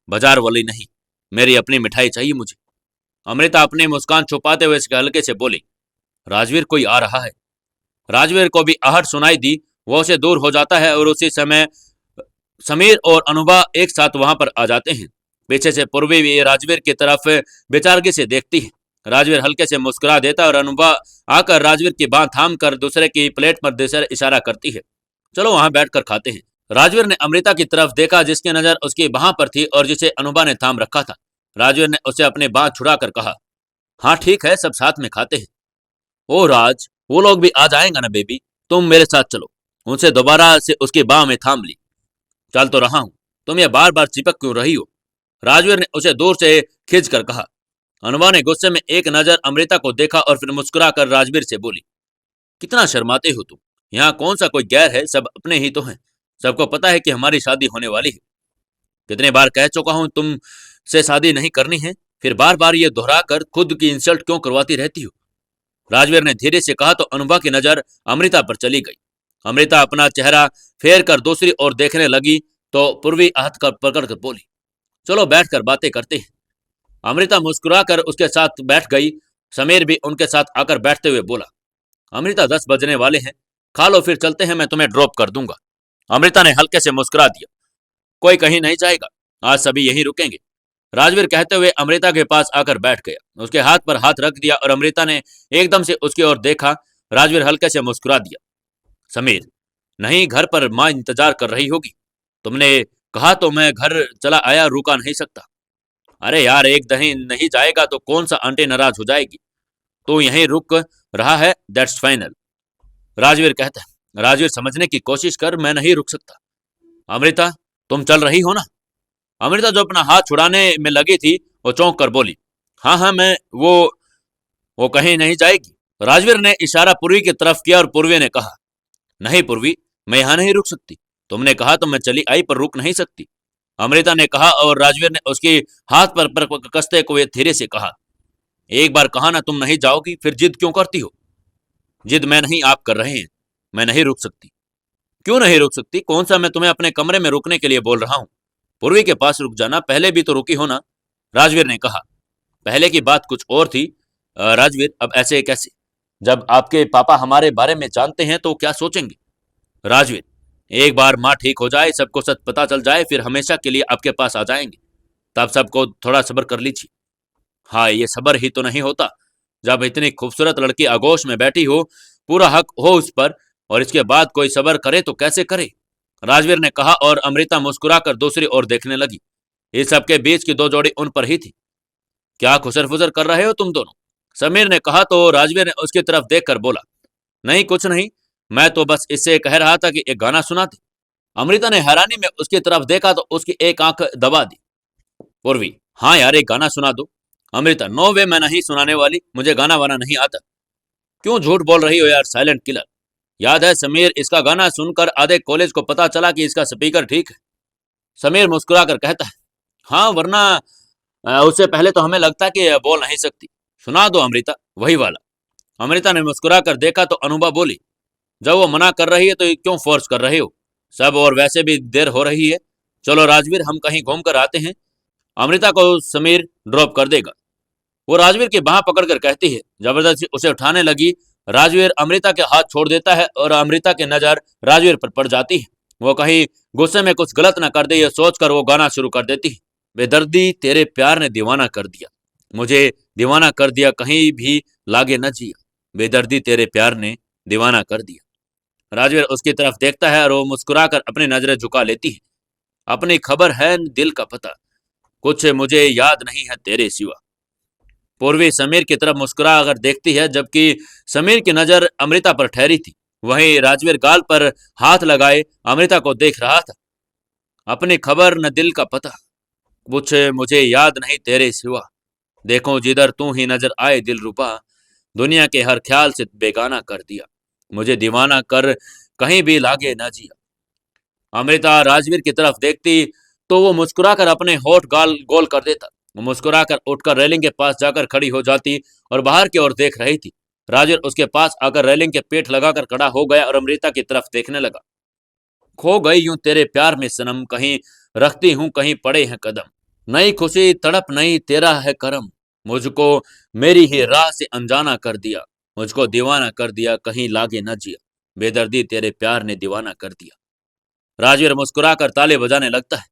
Speaker 1: बाजार वाली नहीं, मेरी अपनी मिठाई चाहिए मुझे। अमृता अपनी मुस्कान छुपाते हुए इसके हल्के से बोली, राजवीर, कोई आ रहा है। राजवीर को भी आहट सुनाई दी। वो उसे दूर हो जाता है और उसी समय समीर और अनुभा एक साथ वहां पर आ जाते हैं। पीछे से पूर्वी भी राजवीर की तरफ बेचारगी से देखती है। राजवीर हल्के से मुस्कुरा देता है और अनुभा आकर राजवीर की बांह थाम कर दूसरे की प्लेट पर इशारा करती है, चलो वहां बैठकर खाते हैं। राजवीर ने अमृता की तरफ देखा, जिसकी नजर उसकी बाह पर थी और जिसे अनुभा ने थाम रखा था। राजवीर ने उसे अपनी बाह छुड़ाकर कहा, हाँ ठीक है, सब साथ में खाते हैं। ओ राज, वो लोग भी आ जाएंगे ना बेबी, तुम मेरे साथ चलो। उनसे दोबारा से उसकी बाह में थाम ली। चल तो रहा हूं, तुम ये बार बार चिपक क्यों रही हो? राजवीर ने उसे दूर से खींच कर कहा। अनुभा ने गुस्से में एक नजर अमृता को देखा और फिर मुस्कुराकर राजवीर से बोली, कितना शर्माते हो तुम? यहाँ कौन सा कोई गैर है, सब अपने ही तो हैं। सबको पता है कि हमारी शादी होने वाली है। कितने बार कह चुका हूं तुम से शादी नहीं करनी है, फिर बार बार ये दोहरा कर खुद की इंसल्ट क्यों करवाती रहती हो? राजवीर ने धीरे से कहा तो अनुभा की नजर अमृता पर चली गई। अमृता अपना चेहरा फेर कर दूसरी ओर देखने लगी तो पूर्वी हाथ कर पकड़ कर बोली, चलो बैठकर बातें करते हैं। अमृता मुस्कुराकर उसके साथ बैठ गई। समीर भी उनके साथ आकर बैठते हुए बोला, अमृता 10 बजने वाले हैं, खा लो फिर चलते हैं, मैं तुम्हें ड्रॉप कर दूंगा। अमृता ने हल्के से मुस्कुरा दिया, कोई कहीं नहीं जाएगा, आज सभी यहीं रुकेंगे। राजवीर कहते हुए अमृता के पास आकर बैठ गया, उसके हाथ पर हाथ रख दिया और अमृता ने एकदम से उसकी ओर देखा। राजवीर हल्के से मुस्कुरा दिया, समीर, नहीं, घर पर माँ इंतजार कर रही होगी। तुमने कहा तो मैं घर चला आया, रुका नहीं सकता। अरे यार, एक दही नहीं जाएगा तो कौन सा आंटी नाराज हो जाएगी? तो यहीं रुक रहा है, दैट्स फाइनल। राजवीर कहता है, राजवीर समझने की कोशिश कर, मैं नहीं रुक सकता। अमृता, तुम चल रही हो ना? अमृता जो अपना हाथ छुड़ाने में लगी थी वो चौंक कर बोली, हाँ हाँ, मैं वो कहीं नहीं जाएगी। राजवीर ने इशारा पूर्वी की तरफ किया और पूर्वी ने कहा, नहीं पूर्वी, मैं यहां नहीं रुक सकती। तुमने कहा तो मैं चली आई, पर रुक नहीं सकती। अमृता ने कहा और राजवीर ने उसके हाथ पर कसते हुए धीरे से कहा, एक बार कहा ना तुम नहीं जाओगी, फिर जिद क्यों करती हो? जिद मैं नहीं, आप कर रहे हैं। मैं नहीं रुक सकती। क्यों नहीं रुक सकती? कौन सा मैं तुम्हें अपने कमरे में रुकने के लिए बोल रहा हूँ? पूर्वी के पास रुक जाना, पहले भी तो रुकी हो ना। राजवीर ने कहा, पहले की बात कुछ और थी राजवीर, अब ऐसे कैसे? जब आपके पापा हमारे बारे में जानते हैं तो क्या सोचेंगे? राजवीर, एक बार माँ ठीक हो जाए, सबको सच पता चल जाए, फिर हमेशा के लिए आपके पास आ जाएंगे। तब सबको थोड़ा सब्र कर लीजिए। हाँ, ये सब्र ही तो नहीं होता। जब इतनी खूबसूरत लड़की आगोश में बैठी हो, पूरा हक हो उस पर, और इसके बाद कोई सब्र करे तो कैसे करे? राजवीर ने कहा और अमृता मुस्कुराकर दूसरी ओर देखने लगी। इस सबके बीच की दो जोड़ी उन पर ही थी। क्या खुसर फुसर कर रहे हो तुम दोनों? समीर ने कहा तो राजवीर ने उसकी तरफ देखकर बोला, नहीं कुछ नहीं, मैं तो बस इससे कह रहा था कि एक गाना सुना दे। अमृता ने हैरानी में उसकी तरफ देखा तो उसकी एक आंख दबा दी। पूर्वी, हाँ यार, एक गाना सुना दो। अमृता, नो वे, मैं नहीं सुनाने वाली, मुझे गाना वाना नहीं आता। क्यों झूठ बोल रही हो यार, साइलेंट किलर। याद है समीर, इसका गाना सुनकर आधे कॉलेज को पता चला कि इसका स्पीकर ठीक है। समीर मुस्कुराकर कहता है, हाँ, वरना उससे पहले तो हमें लगता कि बोल नहीं सकती। सुना दो अमृता, वही वाला। अमृता ने मुस्कुराकर देखा तो अनुभा बोली, जब वो मना कर रही है तो क्यों फोर्स कर रहे हो? सब और वैसे भी देर हो रही है। चलो राजवीर, हम कहीं घूम कर आते हैं। अमृता को समीर ड्रॉप कर देगा। वो राजवीर की बाह पकड़कर कहती है, जबरदस्ती उसे उठाने लगी। राजवीर अमृता के हाथ छोड़ देता है और अमृता की नजर राजवीर पर पड़ जाती है। वो कहीं गुस्से में कुछ गलत ना कर दे, ये सोचकर वो गाना शुरू कर देती है, बेदर्दी तेरे प्यार ने दीवाना कर दिया, मुझे दीवाना कर दिया, कहीं भी लागे न जिया, बेदर्दी तेरे प्यार ने दीवाना कर दिया। राजवीर उसकी तरफ देखता है और वो मुस्कुराकर अपनी नजरें झुका लेती है। अपनी खबर है दिल का पता, कुछ मुझे याद नहीं है तेरे सिवा। पूर्वी समीर की तरफ मुस्कुरा कर देखती है, जबकि समीर की नजर अमृता पर ठहरी थी। वहीं राजवीर गाल पर हाथ लगाए अमृता को देख रहा था। अपनी खबर न दिल का पता, कुछ मुझे याद नहीं तेरे सिवा, देखो जिधर तू ही नजर आए दिल रुबा, दुनिया के हर ख्याल से बेगाना कर दिया, मुझे दीवाना कर कहीं भी लागे ना जिया। अमृता राजवीर की तरफ देखती तो वो मुस्कुराकर अपने होठ गाल गोल कर देता। वो मुस्कुराकर उठकर रेलिंग के पास जाकर खड़ी हो जाती और बाहर की ओर देख रही थी। राजवीर उसके पास आकर रेलिंग के पेट लगाकर खड़ा हो गया और अमृता की तरफ देखने लगा। खो गई यूं तेरे प्यार में सनम, कहीं रखती हूँ कहीं पड़े हैं कदम, नई खुशी तड़प नहीं तेरा है करम, मुझको मेरी ही राह से अनजाना कर दिया, मुझको दीवाना कर दिया, कहीं लागे न जिया, बेदर्दी तेरे प्यार ने दीवाना कर दिया। राजवीर मुस्कुराकर ताले बजाने लगता है।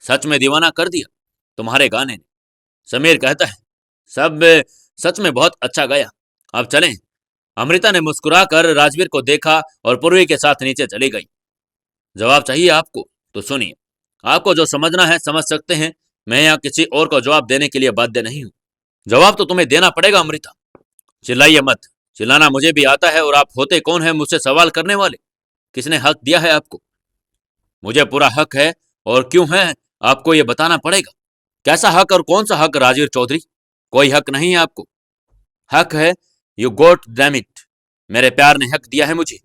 Speaker 1: सच में दीवाना कर दिया तुम्हारे गाने ने। समीर कहता है, सब सच में बहुत अच्छा गाया, अब चलें। अमृता ने मुस्कुराकर राजवीर को देखा और पूर्वी के साथ नीचे चली गई। जवाब चाहिए आपको तो सुनिए, आपको जो समझना है समझ सकते हैं, मैं यहाँ किसी और को जवाब देने के लिए बाध्य नहीं हूँ। जवाब तो तुम्हें देना पड़ेगा अमृता। चिल्लाइए मत, चिल्लाना मुझे भी आता है, और आप होते कौन है मुझसे सवाल करने वाले? किसने हक दिया है आपको? मुझे पूरा हक है, और क्यों है आपको ये बताना पड़ेगा। कैसा हक और कौन सा हक राजवीर चौधरी? कोई हक नहीं है आपको। हक है, यू गॉट डैम इट। मेरे प्यार ने हक दिया है मुझे।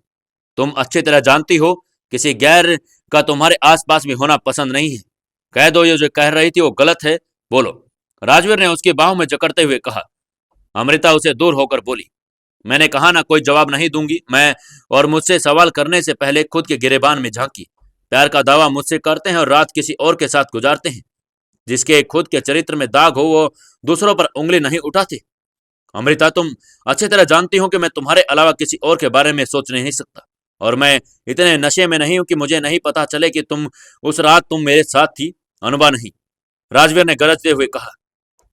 Speaker 1: तुम अच्छी तरह जानती हो, किसी गैर का तुम्हारे आसपास भी होना पसंद नहीं है। कह दो, ये जो कह रही थी वो गलत है, बोलो। राजवीर ने उसकी बाहों में जकड़ते हुए कहा। अमृता उसे दूर होकर बोली, मैंने कहा ना कोई जवाब नहीं दूंगी मैं। और मुझसे सवाल करने से पहले खुद के गिरेबान में झांकी। प्यार का दावा मुझसे करते हैं और रात किसी और के साथ गुजारते हैं। जिसके खुद के चरित्र में दाग हो वो दूसरों पर उंगली नहीं उठाते। अमृता, तुम अच्छी तरह जानती हो कि मैं तुम्हारे अलावा किसी और के बारे में सोच नहीं सकता। और मैं इतने नशे में नहीं हूं कि मुझे नहीं पता चले कि उस रात तुम मेरे साथ थी। अनुभा नहीं, राजवीर ने गरजते हुए कहा।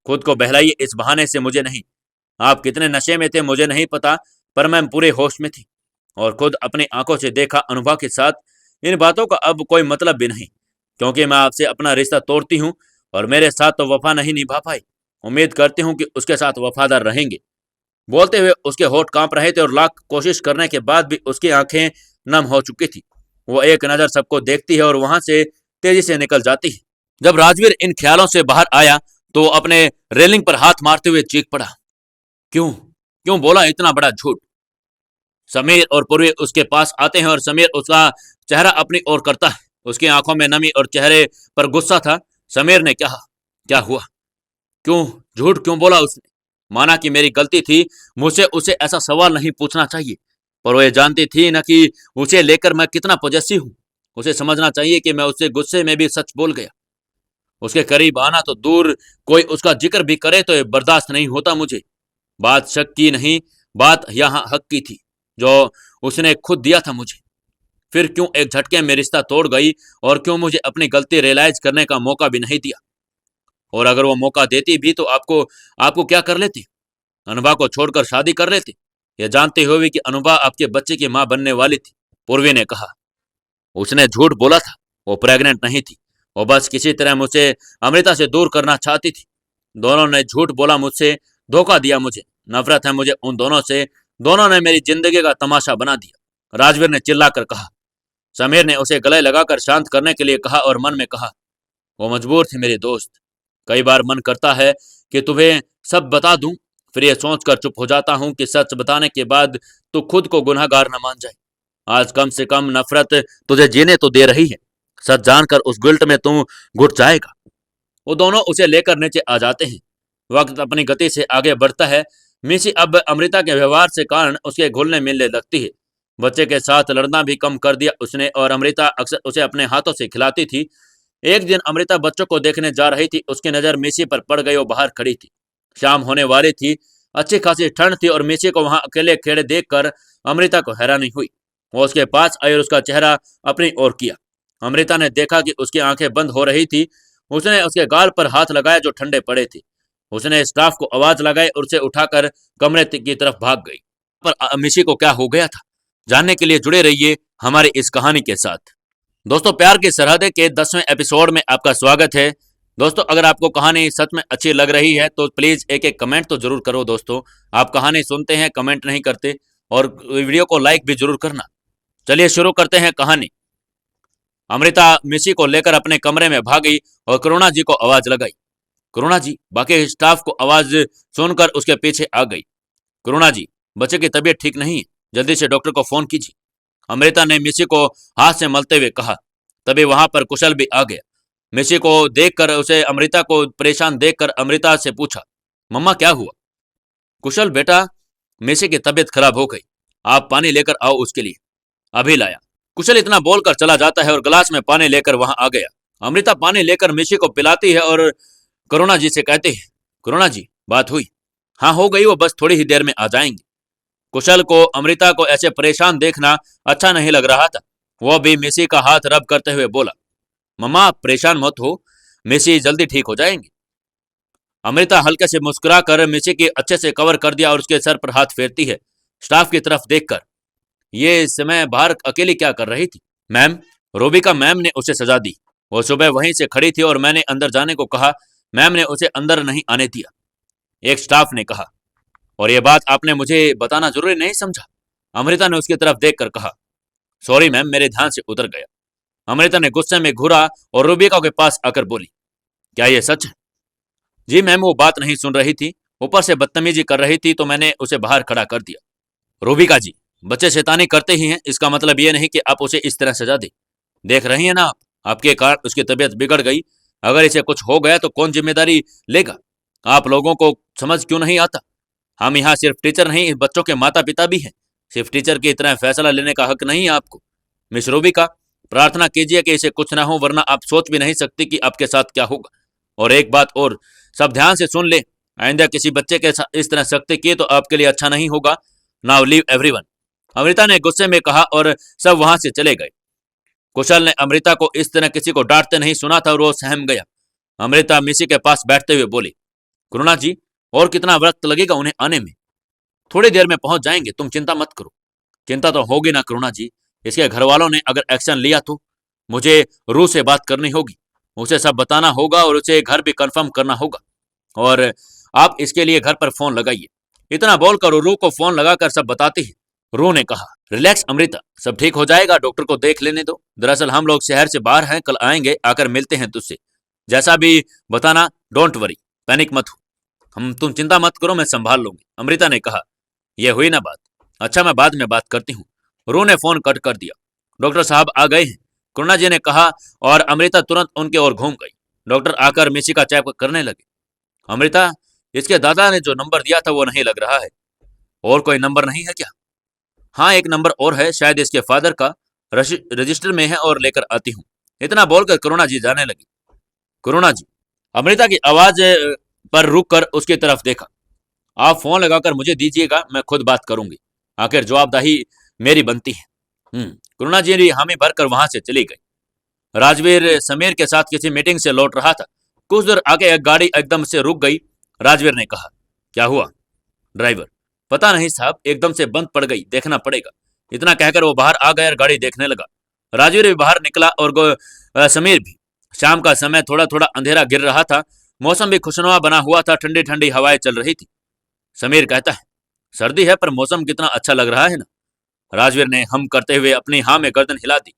Speaker 1: खुद को बहलाइए इस बहाने से, मुझे नहीं। आप कितने नशे में थे मुझे नहीं पता, पर मैं पूरे होश में थी और खुद अपनी आंखों से देखा अनुभा के साथ। इन बातों का अब कोई मतलब भी नहीं, क्योंकि मैं आपसे अपना रिश्ता तोड़ती हूँ और मेरे साथ तो वफा नहीं निभा पाई। उम्मीद करती हूँ कि उसके साथ वफादार रहेंगे। बोलते हुए उसके होठ कांप रहे थे और लाख कोशिश करने के बाद भी उसकी आंखें नम हो चुकी थी। वो एक नजर सबको देखती है और वहां से तेजी से निकल जाती है। जब राजवीर इन ख्यालों से बाहर आया तो अपने रेलिंग पर हाथ मारते हुए चीख पड़ा, क्यों क्यों बोला इतना बड़ा झूठ? समीर और पूर्वी उसके पास आते हैं और समीर उसका चेहरा अपनी ओर करता है। उसकी आंखों में नमी और चेहरे पर गुस्सा था। समीर ने कहा, क्या हुआ? क्यों झूठ क्यों बोला उसने? माना कि मेरी गलती थी, मुझसे उसे ऐसा सवाल नहीं पूछना चाहिए। पर वो ये जानती थी न कि उसे लेकर मैं कितना पजेसिव हूं। उसे समझना चाहिए कि मैं उससे गुस्से में भी सच बोल गया। उसके करीब आना तो दूर, कोई उसका जिक्र भी करे तो ये बर्दाश्त नहीं होता मुझे। बात शक की नहीं, बात यहाँ हक की थी, जो उसने खुद दिया था मुझे। फिर क्यों एक झटके में रिश्ता तोड़ गई, और क्यों मुझे अपनी गलती रियलाइज करने का मौका भी नहीं दिया? और अगर वो मौका देती भी तो आपको आपको क्या कर लेती? अनुभा को छोड़कर शादी कर लेते, यह जानते हुए कि अनुभा आपके बच्चे की मां बनने वाली थी। पूर्वी ने कहा, उसने झूठ बोला था। वो प्रेग्नेंट नहीं थी। वो बस किसी तरह मुझे अमृता से दूर करना चाहती थी। दोनों ने झूठ बोला, मुझसे धोखा दिया। मुझे नफरत है मुझे उन दोनों से। दोनों ने मेरी जिंदगी का तमाशा बना दिया, राजवीर ने चिल्लाकर कहा। समीर ने उसे गले लगाकर शांत करने के लिए कहा और मन में कहा, वो मजबूर थे मेरे दोस्त। कई बार मन करता है कि तुम्हें सब बता दूं, फिर यह सोचकर चुप हो जाता हूं कि सच बताने के बाद तू खुद को गुनहगार न मान जाए। आज कम से कम नफरत तुझे जीने तो दे रही है। सच जानकर उस गिल्ट में तू घुट जाएगा। वो दोनों उसे लेकर नीचे आ जाते हैं। वक्त अपनी गति से आगे बढ़ता है। मिसी अब अमृता के व्यवहार से कारण उसके घुलने मिलने लगती है। बच्चे के साथ लड़ना भी कम कर दिया उसने, और अमृता अक्सर उसे अपने हाथों से खिलाती थी। एक दिन अमृता बच्चों को देखने जा रही थी। उसकी नजर मिसी पर पड़ गई। वो बाहर खड़ी थी। शाम होने वाली थी। अच्छी खासी ठंड थी और मिसी को वहां अकेले खड़े देखकर अमृता को हैरानी हुई। वो उसके पास आई और उसका चेहरा अपनी ओर किया। अमृता ने देखा कि उसकी आंखें बंद हो रही थी। उसने उसके गाल पर हाथ लगाया जो ठंडे पड़े थे। उसने स्टाफ को आवाज लगाई और उसे उठाकर कमरे की तरफ भाग गई। पर मिसी को क्या हो गया था, जानने के लिए जुड़े रहिए हमारी इस कहानी के साथ। दोस्तों, प्यार की सरहदें के 10वें एपिसोड में आपका स्वागत है। दोस्तों, अगर आपको कहानी सच में अच्छी लग रही है तो प्लीज एक एक कमेंट तो जरूर करो। दोस्तों, आप कहानी सुनते हैं, कमेंट नहीं करते, और वीडियो को लाइक भी जरूर करना। चलिए शुरू करते हैं कहानी। अमृता मिसी को लेकर अपने कमरे में भागी और करुणा जी को आवाज लगाई। करुणा जी बाकी स्टाफ को आवाज सुनकर उसके पीछे आ गई। करुणा जी, बच्चे की तबीयत ठीक नहीं है, जल्दी से डॉक्टर को फोन कीजिए, अमृता ने मिसी को हाथ से मलते हुए कहा। तभी वहां पर कुशल भी आ गया। मिसी को देखकर उसे अमृता को परेशान देखकर अमृता से पूछा, मम्मा क्या हुआ? कुशल, बेटा मिसी की तबीयत खराब हो गई, आप पानी लेकर आओ उसके लिए। अभी लाया। कुशल इतना बोलकर चला जाता है और गिलास में पानी लेकर वहां आ गया। अमृता पानी लेकर मिसी को पिलाती है और करुणा जी से कहती है, करुणा जी बात हुई? हाँ हो गई, वो बस थोड़ी ही देर में आ जाएंगे। कुशल को अमृता को ऐसे परेशान देखना अच्छा नहीं लग रहा था। वह भी मिसी का हाथ रब करते हुए बोला, मम्मा परेशान मत हो, मिसी जल्दी ठीक हो जाएंगे। अमृता हल्के से मुस्कुराकर मिसी की अच्छे से कवर कर दिया और उसके सर पर हाथ फेरती है, स्टाफ की तरफ देखकर। ये इस समय बाहर अकेली क्या कर रही थी? मैम, रोबिका मैम ने उसे सजा दी। वो सुबह वहीं से खड़ी थी और मैंने अंदर जाने को कहा, मैम ने उसे अंदर नहीं आने दिया, एक स्टाफ ने कहा। और यह बात आपने मुझे बताना जरूरी नहीं समझा? अमृता ने उसकी तरफ देखकर कहा। सॉरी मैम, मेरे ध्यान से उतर गया। अमृता ने गुस्से में घूरा और रूबिका के पास आकर बोली, क्या ये सच है? जी मैम, वो बात नहीं सुन रही थी, ऊपर से बदतमीजी कर रही थी तो मैंने उसे बाहर खड़ा कर दिया। रूबिका जी, बच्चे शैतानी करते ही हैं, इसका मतलब ये नहीं कि आप उसे इस तरह सजा दें। देख रही हैं ना आप, आपके कारण उसकी तबीयत बिगड़ गई। अगर इसे कुछ हो गया तो कौन जिम्मेदारी लेगा? आप लोगों को समझ क्यों नहीं आता? हम यहाँ सिर्फ टीचर नहीं, इस बच्चों के माता पिता भी हैं। सिर्फ टीचर की तरह फैसला लेने का हक नहीं है आपको। मिस रूबिका, प्रार्थना कीजिए कि इसे कुछ ना हो, वरना आप सोच भी नहीं सकती कि आपके साथ क्या होगा। और एक बात और, सब ध्यान से सुन ले, आइंदा किसी बच्चे के साथ इस तरह सख्ती की तो आपके लिए अच्छा नहीं होगा। नाउ लीव एवरीवन, अमृता ने गुस्से में कहा और सब वहां से चले गए। कुशल ने अमृता को इस तरह किसी को डांटते नहीं सुना था और वो सहम गया। अमृता मिसी के पास बैठते हुए बोली, करुणा जी, और कितना वक्त लगेगा उन्हें आने में? थोड़ी देर में पहुंच जाएंगे, तुम चिंता मत करो। चिंता तो होगी ना करुणा जी, इसके घर वालों ने अगर एक्शन लिया तो मुझे रू से बात करनी होगी, उसे सब बताना होगा और उसे घर भी कंफर्म करना होगा। और आप इसके लिए घर पर फोन लगाइए। इतना बोलकर रू को फोन लगाकर सब बताती है। रू ने कहा, रिलैक्स अमृता, सब ठीक हो जाएगा, डॉक्टर को देख लेने दो। दरअसल हम लोग शहर से बाहर हैं, कल आएंगे, आकर मिलते हैं तुझसे। जैसा भी बताना, डोंट वरी, पैनिक मत हो। तुम चिंता मत करो, मैं संभाल लूंगी, अमृता ने कहा। यह हुई ना बात। अच्छा, मैं बाद में बात करती हूँ। रू ने फोन कट कर दिया। डॉक्टर साहब आ गए हैं, करुणा जी ने कहा और अमृता तुरंत उनके ओर घूम गई। डॉक्टर आकर मिसी का चेक करने लगे। अमृता, इसके दादा ने जो नंबर दिया था वो नहीं लग रहा है। और कोई नंबर नहीं है क्या? हाँ, एक नंबर और है, शायद इसके फादर का, रजिस्टर में है, और लेकर आती हूँ। इतना बोलकर करुणा जी जाने लगी। करुणा जी, अमृता की आवाज पर रुक कर उसकी तरफ देखा। आप फोन लगाकर मुझे दीजिएगा, मैं खुद बात करूंगी, आखिर जवाबदाही मेरी बनती है। करुणा जी हामी भरकर वहां से चली गई। राजवीर समीर के साथ किसी मीटिंग से लौट रहा था। कुछ दूर आगे एक गाड़ी एकदम से रुक गई। राजवीर ने कहा, क्या हुआ? ड्राइवर, पता नहीं साहब, एकदम से बंद पड़ गई, देखना पड़ेगा। इतना कहकर वो बाहर आ गया और गाड़ी देखने लगा। राजवीर भी बाहर निकला और समीर भी। शाम का समय, थोड़ा थोड़ा अंधेरा गिर रहा था, मौसम भी खुशनुमा बना हुआ था, ठंडी ठंडी हवाएं चल रही थी। समीर कहता है, सर्दी है पर मौसम कितना अच्छा लग रहा है ना? राजवीर ने हम करते हुए अपनी हाँ में गर्दन हिला दी।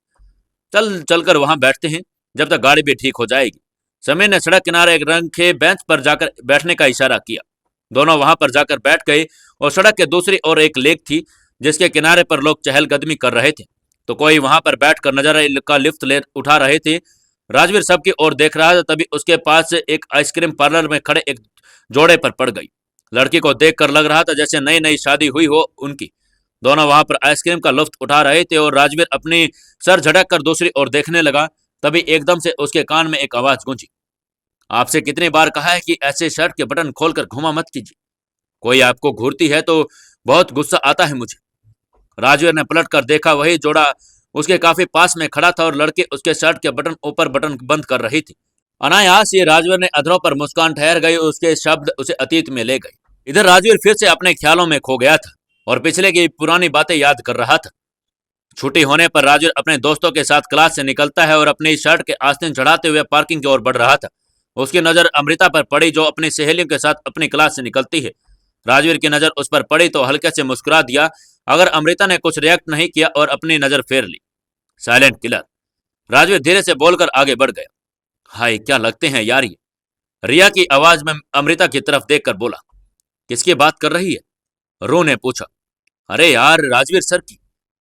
Speaker 1: चल चलकर वहां बैठते हैं, जब तक गाड़ी भी ठीक हो जाएगी। समीर ने सड़क किनारे एक रंग के बेंच पर जाकर बैठने का इशारा किया। दोनों वहां पर जाकर बैठ गए और सड़क के दूसरी ओर एक लेक थी जिसके किनारे पर लोग चहलकदमी कर रहे थे, तो कोई वहां पर बैठकर नजारे का लिफ्ट ले उठा रहे थे। राजवीर सबकी ओर देख रहा था, तभी उसके पास से एक आइसक्रीम पार्लर में खड़े एक जोड़े पर पड़ गई। लड़की को देखकर लग रहा था जैसे नई नई शादी हुई हो उनकी। दोनों वहां पर आइसक्रीम का लुत्फ उठा रहे थे और राजवीर अपनी सर झटक कर दूसरी ओर देखने लगा। तभी एकदम से उसके कान में एक आवाज गूंजी, आपसे कितनी बार कहा है कि ऐसे शर्ट के बटन खोलकर घुमा मत कीजिए, कोई आपको घूरती है तो बहुत गुस्सा आता है मुझे। राजवीर ने पलट कर देखा, वही जोड़ा उसके काफी पास में खड़ा था और लड़की उसके शर्ट के बटन ऊपर बटन बंद कर रही थी। अनायास ये राजवीर ने अधरों पर मुस्कान ठहर गई, उसके शब्द उसे अतीत में ले गए। इधर राजवीर फिर से अपने ख्यालों में खो गया था और पिछले की पुरानी बातें याद कर रहा था। छुट्टी होने पर राजवीर अपने दोस्तों के साथ क्लास से निकलता है और अपनी शर्ट के आस्तीन चढ़ाते हुए पार्किंग की ओर बढ़ रहा था। उसकी नजर अमृता पर पड़ी, जो अपनी सहेलियों के साथ अपनी क्लास से निकलती है। राजवीर की नजर उस पर पड़ी तो हल्के से मुस्कुरा दिया। अगर अमृता ने कुछ रिएक्ट नहीं किया और अपनी नजर फेर ली। साइलेंट किलर, राजवीर धीरे से बोलकर आगे बढ़ गया। हाय, क्या लगते हैं यार ये। रिया की आवाज में अमृता की तरफ देखकर बोला, किसकी बात कर रही है? रू ने पूछा। अरे यार, राजवीर सर की।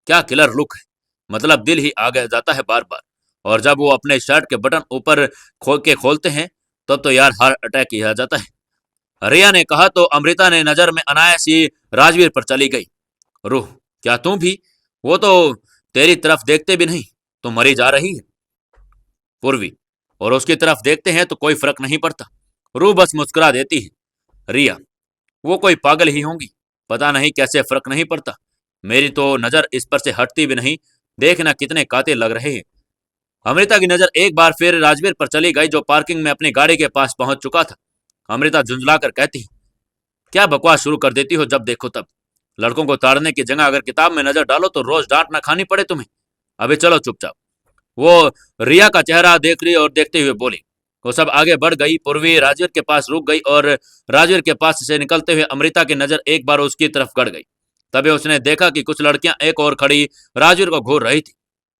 Speaker 1: क्या किलर लुक है, मतलब दिल ही आ जाता है बार बार। और जब वो अपने शर्ट के बटन ऊपर खोलते हैं तब तो यार हार्ट अटैक ही आ जाता है। रिया ने कहा तो अमृता ने नजर में अनायास ही राजवीर पर चली गई। रूह, क्या तू भी? वो तो तेरी तरफ देखते भी नहीं, तो मरी जा रही है। पूर्वी, और उसकी तरफ देखते हैं तो कोई फर्क नहीं पड़ता। रूह बस मुस्कुरा देती है। रिया, वो कोई पागल ही होंगी, पता नहीं कैसे फर्क नहीं पड़ता। मेरी तो नजर इस पर से हटती भी नहीं, देखना कितने कातिल लग रहे हैं। अमृता की नजर एक बार फिर राजवीर पर चली गई, जो पार्किंग में अपनी गाड़ी के पास पहुंच चुका था। अमृता झुंझलाकर कहती, क्या बकवास शुरू कर देती हो जब देखो तब। लड़कों को ताड़ने की जगह अगर किताब में नजर डालो तो रोज डांट ना खानी पड़े तुम्हें। अभी चलो चुपचाप। वो रिया का चेहरा देख रही और देखते हुए बोली। वो सब आगे बढ़ गई। पूर्वी राजवीर के पास रुक गई और राजवीर के पास से निकलते हुए अमृता की नजर एक बार उसकी तरफ गड़ गई। तभी उसने देखा कि कुछ लड़कियां एक और खड़ी राजवीर को घूर रही थी।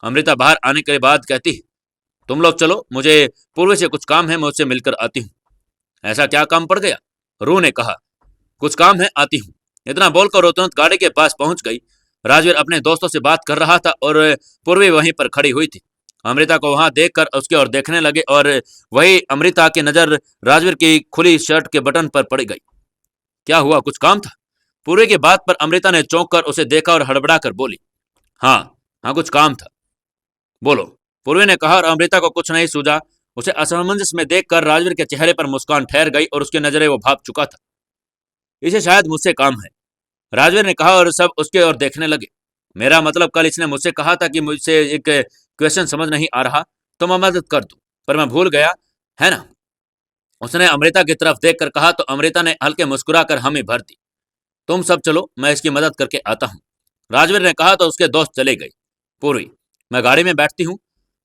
Speaker 1: अमृता बाहर आने के बाद कहती है, तुम लोग चलो, मुझे पूर्व से कुछ काम है, मैं उससे मिलकर आती हूँ। ऐसा क्या काम पड़ गया? रू ने कहा। कुछ काम है, आती हूँ। इतना बोलकर वो तुरंत गाड़ी के पास पहुंच गई। राजवीर अपने दोस्तों से बात कर रहा था और पूर्वी वहीं पर खड़ी हुई थी। अमृता को वहां देखकर उसकी ओर देखने लगे और वही अमृता की नजर राजवीर की खुली शर्ट के बटन पर पड़ गई। क्या हुआ, कुछ काम था? पूर्वी की बात पर अमृता ने चौंक कर उसे देखा और हड़बड़ा कर बोली, हाँ हाँ, कुछ काम था, बोलो। पूर्वी ने कहा और अमृता को कुछ नहीं सूझा। उसे असमंजस में देखकर राजवीर के चेहरे पर मुस्कान ठहर गई और उसकी नजरें वो भाप चुका था। इसे शायद मुझसे काम है, राजवीर ने कहा और सब उसके ओर देखने लगे। मेरा मतलब, कल इसने मुझसे कहा था कि मुझसे एक क्वेश्चन समझ नहीं आ रहा तो मैं मदद कर दूं, पर मैं भूल गया, है ना? उसने अमृता की तरफ देखकर कहा तो अमृता ने हल्के मुस्कुराकर हामी भर दी। तुम सब चलो, मैं इसकी मदद करके आता हूँ, राजवीर ने कहा तो उसके दोस्त चले गए। पूर्वी, मैं गाड़ी में बैठती हूँ।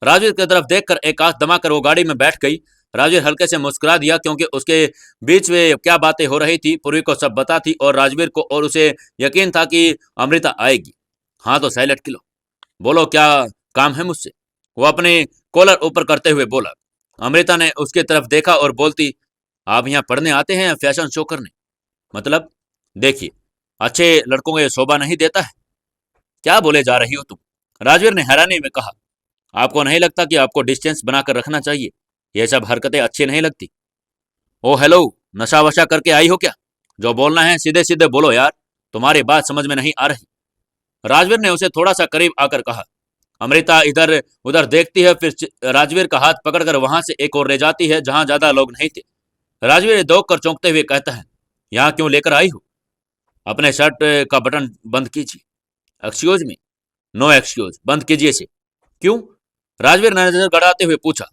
Speaker 1: राजवीर की तरफ देखकर एक आंख दबाकर वो गाड़ी में बैठ गई। राजवीर हल्के से मुस्कुरा दिया क्योंकि उसके बीच में क्या बातें हो रही थी पूर्वी को सब पता थी और राजवीर को और उसे यकीन था कि अमृता आएगी। हाँ तो साइलेंट किलो, बोलो क्या काम है मुझसे? वो अपने कॉलर ऊपर करते हुए बोला। अमृता ने उसकी तरफ देखा और बोलती, आप यहाँ पढ़ने आते हैं या फैशन शो करने? मतलब, देखिए, अच्छे लड़कों को ये शोभा नहीं देता है। क्या बोले जा रही हो तुम? राजवीर ने हैरानी में कहा। आपको नहीं लगता कि आपको डिस्टेंस बनाकर रखना चाहिए? ये सब हरकतें अच्छी नहीं लगती। ओ हेलो, नशा वशा करके आई हो क्या? जो बोलना है सीधे सीधे बोलो यार, तुम्हारी बात समझ में नहीं आ रही। राजवीर ने उसे थोड़ा सा करीब आकर कहा। अमृता इधर उधर देखती है, फिर राजवीर का हाथ पकड़कर वहां से एक और ले जाती है जहां ज्यादा लोग नहीं थे। राजवीर दौड़ कर चौंकते हुए कहता है, यहाँ क्यों लेकर आई हो? अपने शर्ट का बटन बंद कीजिए। Excuse me? नो एक्सक्यूज, बंद कीजिए इसे। क्यों? राजवीर ने नजर गड़ाते हुए पूछा।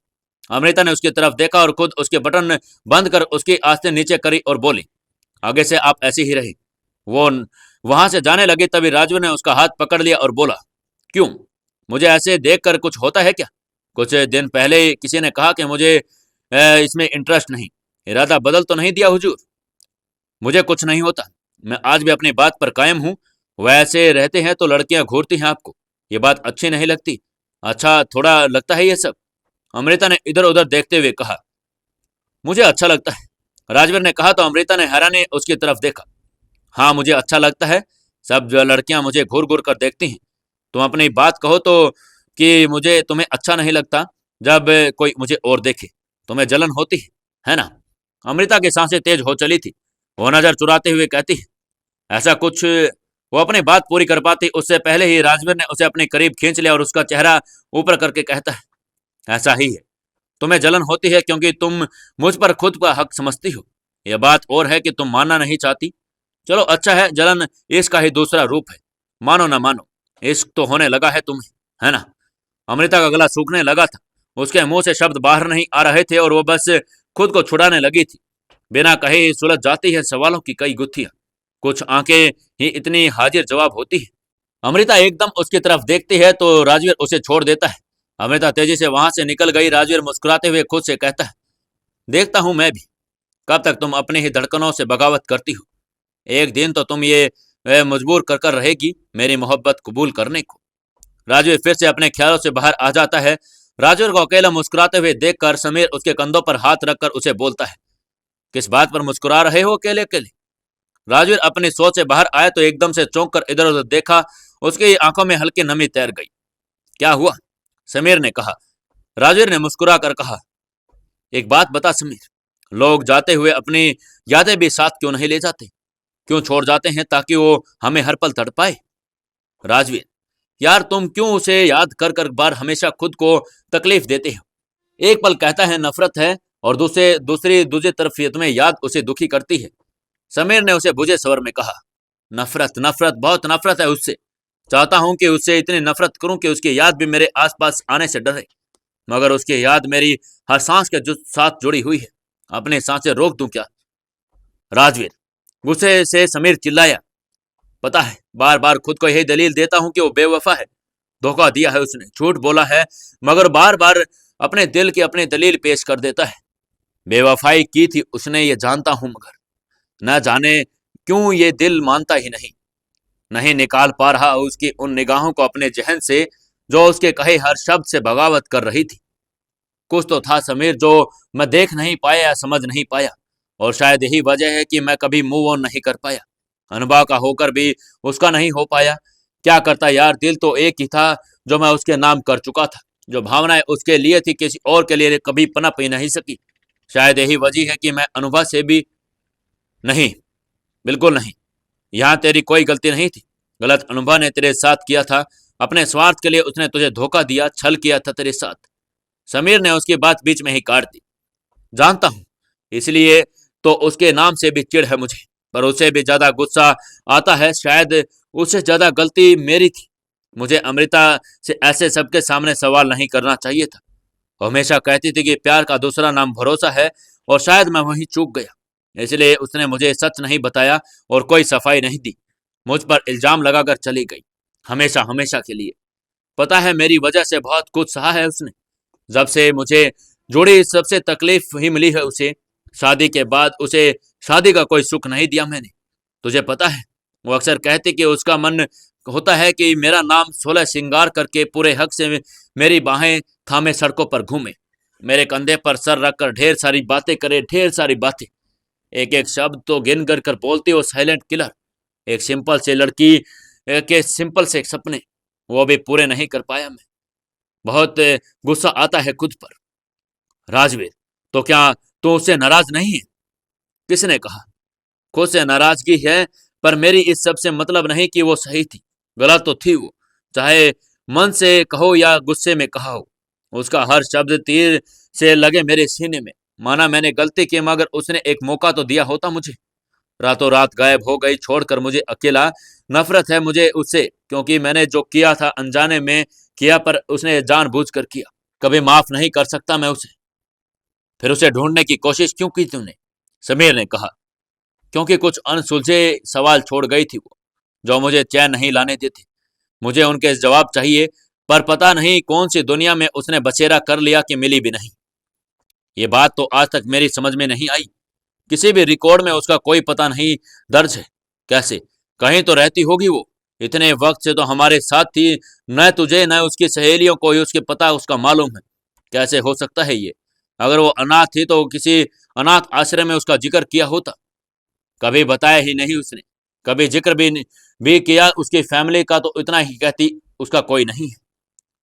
Speaker 1: अमृता ने उसकी तरफ देखा और खुद उसके बटन बंद कर उसकी आस्ते नीचे करी और बोली, आगे से आप ऐसी ही रही। वो वहां से जाने लगी तभी राजवीर ने उसका हाथ पकड़ लिया और बोला, क्यों? मुझे ऐसे देखकर कुछ होता है क्या? कुछ दिन पहले किसी ने कहा कि मुझे इसमें इंटरेस्ट नहीं। इरादा बदल तो नहीं दिया हुजूर? मुझे कुछ नहीं होता, मैं आज भी अपनी बात पर कायम हूं। वैसे रहते हैं तो लड़कियां घूरती हैं आपको, ये बात अच्छी नहीं लगती। अच्छा थोड़ा लगता है ये सब? अमृता ने इधर उधर देखते हुए कहा। मुझे अच्छा लगता है, राजवीर ने कहा तो अमृता ने हैरानी उसकी तरफ देखा। हाँ मुझे अच्छा लगता है, सब जो लड़कियां मुझे घूर घूर कर देखती हैं। तुम अपनी बात कहो तो कि मुझे तुम्हें अच्छा नहीं लगता जब कोई मुझे और देखे, तुम्हें जलन होती है ना? अमृता की सांसें तेज हो चली थी। वो नजर चुराते हुए कहती है, ऐसा कुछ। वो अपनी बात पूरी कर पाती उससे पहले ही राजवीर ने उसे अपने करीब खींच लिया और उसका चेहरा ऊपर करके कहता है, ऐसा ही है, तुम्हें जलन होती है क्योंकि तुम मुझ पर खुद का हक समझती हो। यह बात और है कि तुम मानना नहीं चाहती। चलो अच्छा है, जलन इश्क का ही दूसरा रूप है, मानो ना मानो, इश्क तो होने लगा है तुम्हें, है ना? अमृता का गला सूखने लगा था। उसके मुंह से शब्द बाहर नहीं आ रहे थे और वो बस खुद को छुड़ाने लगी थी। बिना कहे ही सुलझ जाती है सवालों की कई गुत्थियां, कुछ आंखें ही इतनी हाजिर जवाब होती है। अमृता एकदम उसकी तरफ देखती है तो राजवीर उसे छोड़ देता है। अमृता तेजी से वहां से निकल गई। राजवीर मुस्कुराते हुए खुद से कहता है, देखता हूं मैं भी, कब तक तुम अपनी ही धड़कनों से बगावत करती हो। एक दिन तो तुम ये मजबूर कर कर रहेगी मेरी मोहब्बत कबूल करने को। राजवीर फिर से अपने ख्यालों से बाहर आ जाता है। राजवीर को अकेला मुस्कुराते हुए देखकर समीर उसके कंधों पर हाथ रखकर उसे बोलता है, किस बात पर मुस्कुरा रहे हो अकेले अकेले? राजवीर अपनी सोच से बाहर आया तो एकदम से चौंक कर इधर उधर देखा। उसकी आंखों में हल्की नमी तैर गई। क्या हुआ? समीर ने कहा। राजवीर ने मुस्कुरा कर कहा, एक बात बता समीर, लोग जाते हुए अपनी यादें भी साथ क्यों नहीं ले जाते? क्यों छोड़ जाते हैं ताकि वो हमें हर पल तड़पाए? राजवीर, यार तुम क्यों उसे याद कर कर बार हमेशा खुद को तकलीफ देते हो? एक पल कहता है नफरत है और दूसरी तरफ ये तुम्हें याद उसे दुखी करती है। समीर ने उसे बुझे स्वर में कहा, नफरत नफरत, बहुत नफरत है उससे। चाहता हूं कि उससे इतनी नफरत करूं कि उसकी याद भी मेरे आसपास आने से डरे, मगर उसकी याद मेरी हर सांस के साथ जुड़ी हुई है। अपनी सांसें रोक दूं क्या? राजवीर, गुस्से से समीर चिल्लाया। पता है, बार बार खुद को यही दलील देता हूं कि वो बेवफा है, धोखा दिया है उसने, झूठ बोला है, मगर बार बार अपने दिल की अपनी दलील पेश कर देता है। बेवफाई की थी उसने, ये जानता हूं, मगर न जाने क्यों ये दिल मानता ही नहीं, नहीं निकाल पा रहा उसकी उन निगाहों को अपने जहन से जो उसके कहे हर शब्द से बगावत कर रही थी। कुछ तो था समीर जो मैं देख नहीं पाया या समझ नहीं पाया, और शायद यही वजह है कि मैं कभी मूव ऑन नहीं कर पाया। अनुभव का होकर भी उसका नहीं हो पाया। क्या करता यार, दिल तो एक ही था जो मैं उसके नाम कर चुका था। जो भावनाएं उसके लिए थी किसी और के लिए कभी पनप ही नहीं सकी। शायद यही वजह है कि मैं अनुभव से भी नहीं, बिल्कुल नहीं। यहाँ तेरी कोई गलती नहीं थी। गलत अनुभव ने तेरे साथ किया था। अपने स्वार्थ के लिए उसने तुझे धोखा दिया, छल किया था तेरे साथ। समीर ने उसकी बात बीच में ही काट दी। जानता हूं, इसलिए तो उसके नाम से भी चिढ़ है मुझे, पर उसे भी ज्यादा गुस्सा आता है। शायद उससे ज्यादा गलती मेरी थी। मुझे अमृता से ऐसे सबके सामने सवाल नहीं करना चाहिए था। वो हमेशा कहती थी कि प्यार का दूसरा नाम भरोसा है, और शायद मैं वहीं चूक गया। इसलिए उसने मुझे सच नहीं बताया और कोई सफाई नहीं दी। मुझ पर इल्जाम लगाकर चली गई, हमेशा हमेशा के लिए। पता है, मेरी वजह से बहुत कुछ सहा है उसने। जब से मुझे जुड़ी सबसे तकलीफ ही मिली है उसे। शादी के बाद उसे शादी का कोई सुख नहीं दिया मैंने। तुझे पता है, वो अक्सर कहती कि उसका मन होता है कि मेरा नाम 16 श्रृंगार करके पूरे हक से मेरी बाहें थामे सड़कों पर घूमे, मेरे कंधे पर सर रखकर ढेर सारी बातें करे, ढेर सारी बातें। एक एक शब्द तो गिन गिन कर बोलती वो साइलेंट किलर। एक सिंपल से लड़की के सिंपल से सपने, वो भी पूरे नहीं कर पाया मैं। बहुत गुस्सा आता है खुद पर। राजवीर, तो क्या तू उससे नाराज नहीं है? किसने कहा? खुद से नाराजगी है, पर मेरी इस सब से मतलब नहीं कि वो सही थी। गलत तो थी वो, चाहे मन से कहो या गुस्से में कहा हो। उसका हर शब्द तीर से लगे मेरे सीने में। माना मैंने गलती की, मगर उसने एक मौका तो दिया होता मुझे। रातों रात गायब हो गई, छोड़कर मुझे अकेला। नफरत है मुझे उससे, क्योंकि मैंने जो किया था अनजाने में किया, पर उसने जानबूझकर किया। कभी माफ नहीं कर सकता मैं उसे। फिर उसे ढूंढने की कोशिश क्यों की तूने? समीर ने कहा। क्योंकि कुछ अनसुलझे सवाल छोड़ गई थी वो, जो मुझे चैन नहीं लाने देते। मुझे उनके जवाब चाहिए, पर पता नहीं कौन सी दुनिया में उसने बसेरा कर लिया कि मिली भी नहीं। ये बात तो आज तक मेरी समझ में नहीं आई। किसी भी रिकॉर्ड में उसका कोई पता नहीं दर्ज है। कैसे? कहीं तो रहती होगी वो। इतने वक्त से तो हमारे साथ थी। न तुझे न उसकी सहेलियों को ही उसके पता उसका मालूम है। कैसे हो सकता है ये? अगर वो अनाथ थी तो किसी अनाथ आश्रय में उसका जिक्र किया होता। कभी बताया ही नहीं उसने। कभी जिक्र भी किया उसकी फैमिली का तो इतना ही कहती उसका कोई नहीं है।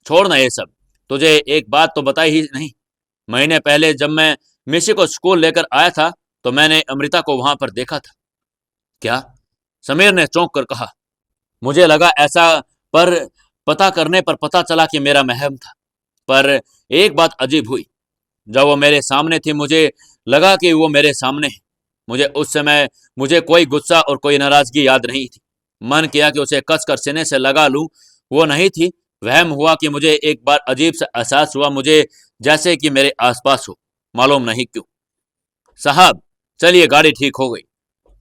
Speaker 1: छोड़ ना ये सब। तुझे एक बात तो बताई ही नहीं। महीने पहले जब मैं मिशी को स्कूल लेकर आया था, तो मैंने अमृता को वहां पर देखा था। क्या? समीर ने चौंक कर कहा। मुझे लगा ऐसा, पर पता करने पर पता चला कि मेरा महम था। पर एक बात अजीब हुई। जब वो मेरे सामने थी, मुझे लगा कि वो मेरे सामने है। उस समय मुझे कोई गुस्सा और कोई नाराजगी याद नहीं थी। मन किया कि उसे कसकर सीने से लगा लूं। वो नहीं थी। वहम हुआ कि मुझे एक बार अजीब सा एहसास हुआ, मुझे जैसे कि मेरे आसपास हो, मालूम नहीं क्यों। साहब, चलिए, गाड़ी ठीक हो गई,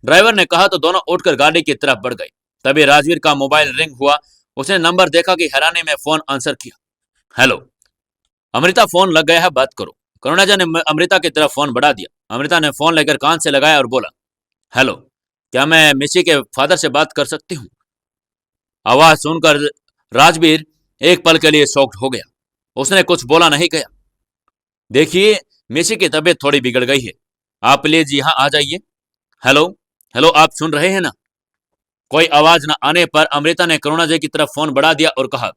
Speaker 1: ड्राइवर ने कहा, तो दोनों उठकर गाड़ी की तरफ बढ़ गए। तभी राजवीर का मोबाइल रिंग हुआ। उसने नंबर देखा कि हैरानी में फोन आंसर किया। हेलो, अमृता, फोन लग गया है, बात करो। करुणाजा ने अमृता की तरफ फोन बढ़ा दिया। अमृता ने फोन लेकर कान से लगाया और बोला, हेलो, क्या मैं मिशी के फादर से बात कर सकती हूँ? आवाज सुनकर राजवीर एक पल के लिए शॉक्ड हो गया। उसने कुछ बोला नहीं गया। देखिए, मिशी की तबीयत थोड़ी बिगड़ गई है, आप प्लीज यहाँ आ जाइए। हेलो, हेलो, आप सुन रहे हैं ना? कोई आवाज न आने पर अमृता ने करुणा जी की तरफ फोन बढ़ा दिया और कहा,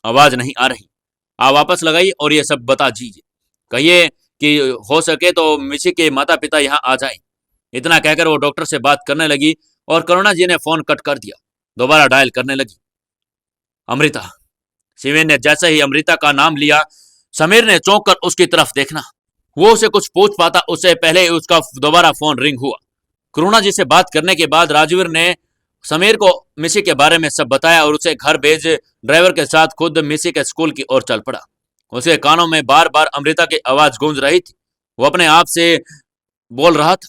Speaker 1: आवाज नहीं आ रही, आप वापस लगाइए और ये सब बता दीजिए। कहिए कि हो सके तो मिशी के माता पिता यहाँ आ जाएं। इतना कहकर वो डॉक्टर से बात करने लगी और करुणा जी ने फोन कट कर दिया। दोबारा डायल करने लगी। अमृता। शिवेन ने जैसे ही अमृता का नाम लिया, समीर ने चौंक कर उसकी तरफ देखना। वो उसे कुछ पूछ पाता उससे पहले ही उसका दोबारा फोन रिंग हुआ। करुणा जी से बात करने के बाद राजवीर ने समीर को मिशी के बारे में सब बताया और उसे घर भेज ड्राइवर के साथ खुद मिशी के स्कूल की ओर चल पड़ा। उसके कानों में बार बार अमृता की आवाज गूंज रही थी। वो अपने आप से बोल रहा था,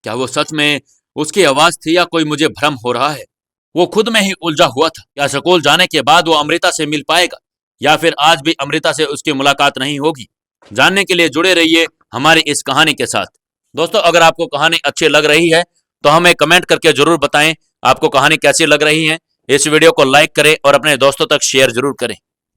Speaker 1: क्या वो सच में उसकी आवाज थी या कोई मुझे भ्रम हो रहा है? वो खुद में ही उलझा हुआ था। क्या स्कूल जाने के बाद वो अमृता से मिल पाएगा, या फिर आज भी अमृता से उसकी मुलाकात नहीं होगी? जानने के लिए जुड़े रहिए हमारी इस कहानी के साथ। दोस्तों, अगर आपको कहानी अच्छी लग रही है तो हमें कमेंट करके जरूर बताएं आपको कहानी कैसी लग रही है। इस वीडियो को लाइक करें और अपने दोस्तों तक शेयर जरूर करें।